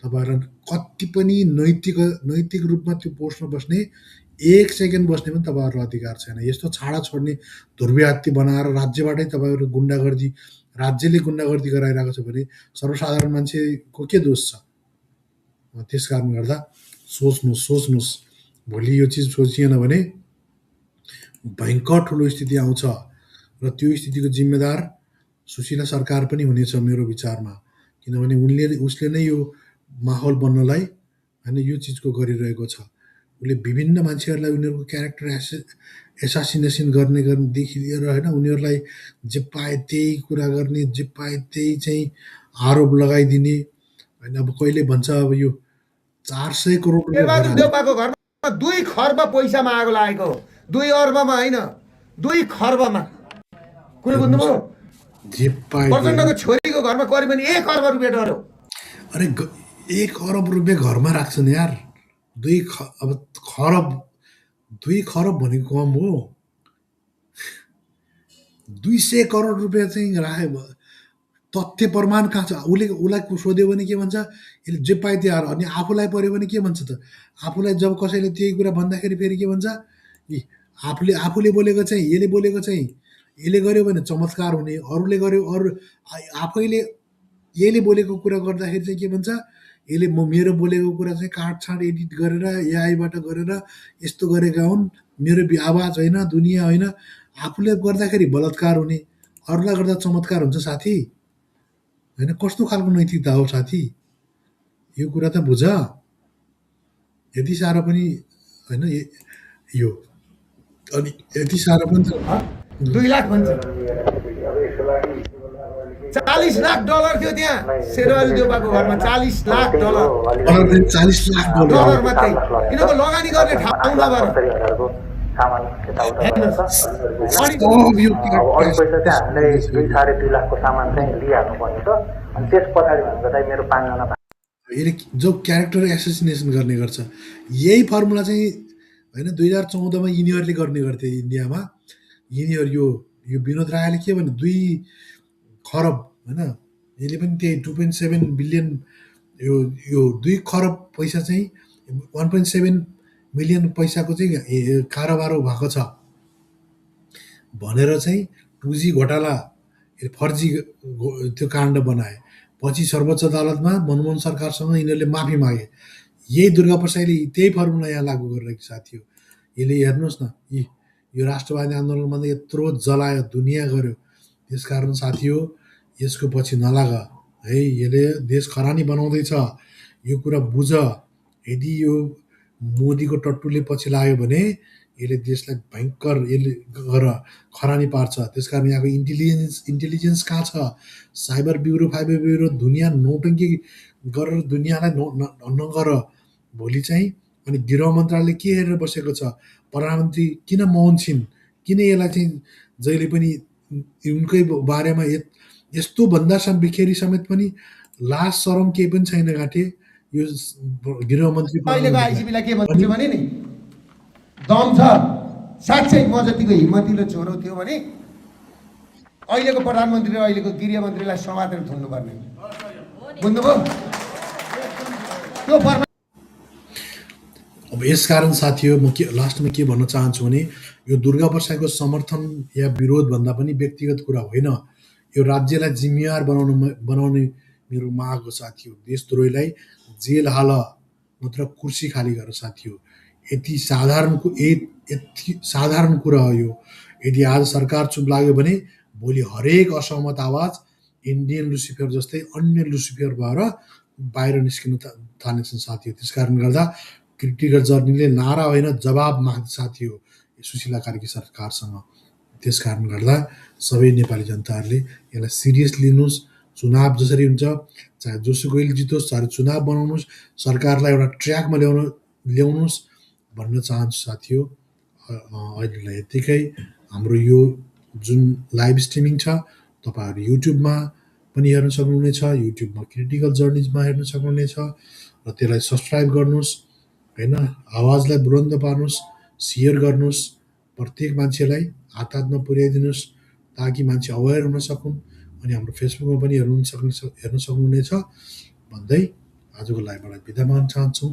S1: तपाईँहरूलाई कति पनि नैतिक रूपमा त्यो पोस्टमा बस्ने, 1 सेकेन्ड बस्ने पनि तपाईँहरूलाई अधिकार छैन। यस्तो छाडा छोड्ने ध्रुवीहत्ती बनाएर राज्यबाटै तपाईँहरू गुन्डागर्दी, राज्यले गुन्डागर्दी गराइरहेको छ भने सर्वसाधारण मान्छेको के दोष छ? त्यस कारण गर्दा सोच्नुहोस्। भोलि यो चिज सोचिएन भने भयङ्कर ठुलो स्थिति आउँछ र त्यो स्थितिको जिम्मेदार सुशीला सरकार पनि हुनेछ मेरो विचारमा। किनभने उसले नै यो माहौल बन्नलाई होइन यो चिजको गरिरहेको छ। उसले विभिन्न मान्छेहरूलाई उनीहरूको क्यारेक्टर एसासिनेसन गर्नेदेखि लिएर होइन उनीहरूलाई जे पाए त्यही कुरा गर्ने, जे पाए त्यही चाहिँ आरोप लगाइदिने होइन। अब कहिले भन्छ अब यो 400 करोड
S2: शेरबहादुर देउपाको घरमा 2 खर्ब पैसामा आगो लागेको हो। 2 अर्बमा होइन, 2 खर्बमा। कुरो बुझ्नुभयो?
S1: जे पाए
S2: प्रचण्डको छोरीको घरमा करिब 1 अर्ब रुपियाँ डर हो।
S1: अरे 1 अरब रुपियाँ घरमा राख्छन् यार। 2 खरब भनेको कम हो। 200 करोड रुपियाँ चाहिँ राख्यो। तथ्य प्रमाण कहाँ छ? उसलाई सोध्यो भने के भन्छ, यसले जे पाए त्यही अनि आफूलाई पर्यो भने के भन्छ त? आफूलाई जब कसैले त्यही कुरा भन्दाखेरि फेरि के भन्छ, आफूले बोलेको चाहिँ यसले बोलेको चाहिँ यसले गर्यो भने चमत्कार हुने, अरूले गर्यो आफैले यसले बोलेको कुरा गर्दाखेरि चाहिँ के भन्छ, यसले मेरो बोलेको कुरा चाहिँ काटछाँट एडिट गरेर एआईबाट गरेर यस्तो गरेका हुन्, मेरो आवाज होइन, दुनियाँ होइन। आफूले गर्दाखेरि बलात्कार हुने, अरूलाई गर्दा चमत्कार हुन्छ साथी होइन। कस्तो खालको नैतिकता हो साथी? यो कुरा त बुझ। यति साह्रो पनि होइन यो, अनि यति साह्रो पनि
S2: 2 लाख भन्छ। 40 लाख डलर थियो त्यहाँ शेरबहादुर देउपाको घरमा। 40 लाख डलर
S1: 40 लाख
S2: डलर मात्रै। यिनीहरूको लगानी गर्ने ठाउँ नभएर
S4: सामान यताउता गरेर अनि अरू पैसा चाहिँ हामीले 2-2.5 लाखको सामान चाहिँ लिइहाल्नु पर्ने छ। अनि त्यस पछाडि भनेको चाहिँ मेरो 5 जना
S1: यसले जो क्यारेक्टर एसोसिनेसन गर्ने गर्छ, यही फर्मुला चाहिँ होइन 2014 मा यिनीहरूले गर्ने गर्थे इन्डियामा। यिनीहरू यो विनोद रायले के भने 2 खरब होइन, यसले पनि त्यही 2.7 बिलियन यो यो 2 खरब पैसा चाहिँ 1.7 मिलियन पैसाको चाहिँ कारोबार भएको छ भनेर चाहिँ 2G घोटाला फर्जी त्यो काण्ड बनाए। पछि सर्वोच्च अदालतमा मनमोहन सरकारसँग यिनीहरूले माफी मागे। यही दुर्गाप्रसादले त्यही फर्मुला यहाँ लागू गरिरहेको साथी हो। यसले हेर्नुहोस् न, यो राष्ट्रवादी आन्दोलनमा त यत्रो जलायो, दुनियाँ गर्यो। त्यसकारण साथी हो, यसको पछि नलाग है। यसले देश खरानी बनाउँदैछ, यो कुरा बुझ। यदि यो मोदीको टट्टुले पछि लाग्यो भने यसले देशलाई भयङ्कर यसले खरानी पार्छ। त्यसकारण यहाँको इन्टेलिजेन्स कहाँ छ? साइबर ब्युरो, फाइबर ब्युरो दुनियाँ नौटङ्की गरेर दुनियाँलाई नगर। भोलि चाहिँ अनि गृह मन्त्रालयले के हेरेर बसेको छ? प्रधानमन्त्री किन मौन छिन्? किन यसलाई चाहिँ जहिले पनि उनकै बारेमा यस्तो भन्दासम्म बिखेरी समेत पनि लाज सरम केही पनि छैन घाटे यो गृहमन्त्री।
S2: अहिलेको आइजिपीलाई के भन्छु भने नि, दम छ साँच्चै म जतिको हिम्मतिलो छोरो थियो भने अहिलेको प्रधानमन्त्री र अहिलेको गृहमन्त्रीलाई समातेर थुन्नुपर्ने। बुझ्नुभयो? त्यो
S1: अब यसकारण साथी हो, म के लास्टमा के भन्न चाहन्छु भने यो दुर्गाप्रसादको समर्थन या विरोध भन्दा पनि व्यक्तिगत कुरा होइन। यो राज्यलाई जिम्मेवार बनाउने मेरो माग हो साथी हो। देशद्रोहीलाई जेल हाल, नत्र कुर्सी खाली गर साथी हो। यति साधारण कुरा हो यो। यदि आज सरकार चुप लाग्यो भने भोलि हरेक असहमत आवाज इन्डियन लुसिफर जस्तै अन्य लुसिफर भएर बाहिर निस्किन थाल्नेछन् साथी हो। त्यसकारण गर्दा क्रिटिकल जर्नीले नारा होइन जवाब माग्छ साथी हो सुशीला कार्की सरकारसँग। त्यसकारण गर्दा सबै नेपाली जनताहरूले यसलाई सिरियस लिनुहोस्। चुनाव जसरी हुन्छ, चाहे जोसुकैले जितोस्, चाहे चुनाव बनाउनुहोस्, सरकारलाई एउटा ट्र्याकमा ल्याउनुहोस् भन्न चाहन्छु साथी हो। अहिलेलाई यत्तिकै। हाम्रो यो जुन लाइभ स्ट्रिमिङ छ तपाईँहरू युट्युबमा पनि हेर्न सक्नुहुनेछ, युट्युबमा क्रिटिकल जर्नीजमा हेर्न सक्नुहुनेछ र त्यसलाई सब्सक्राइब गर्नुहोस् होइन। आवाजलाई बुलन्द पार्नुहोस्, सेयर गर्नुहोस्, प्रत्येक मान्छेलाई हात हातमा पुर्याइदिनुहोस् ताकि मान्छे अवेर हुन सकुन्। अनि हाम्रो फेसबुकमा पनि हेर्न सक्नुहुनेछ भन्दै आजको लाइभबाट बिदा माग्न चाहन्छु।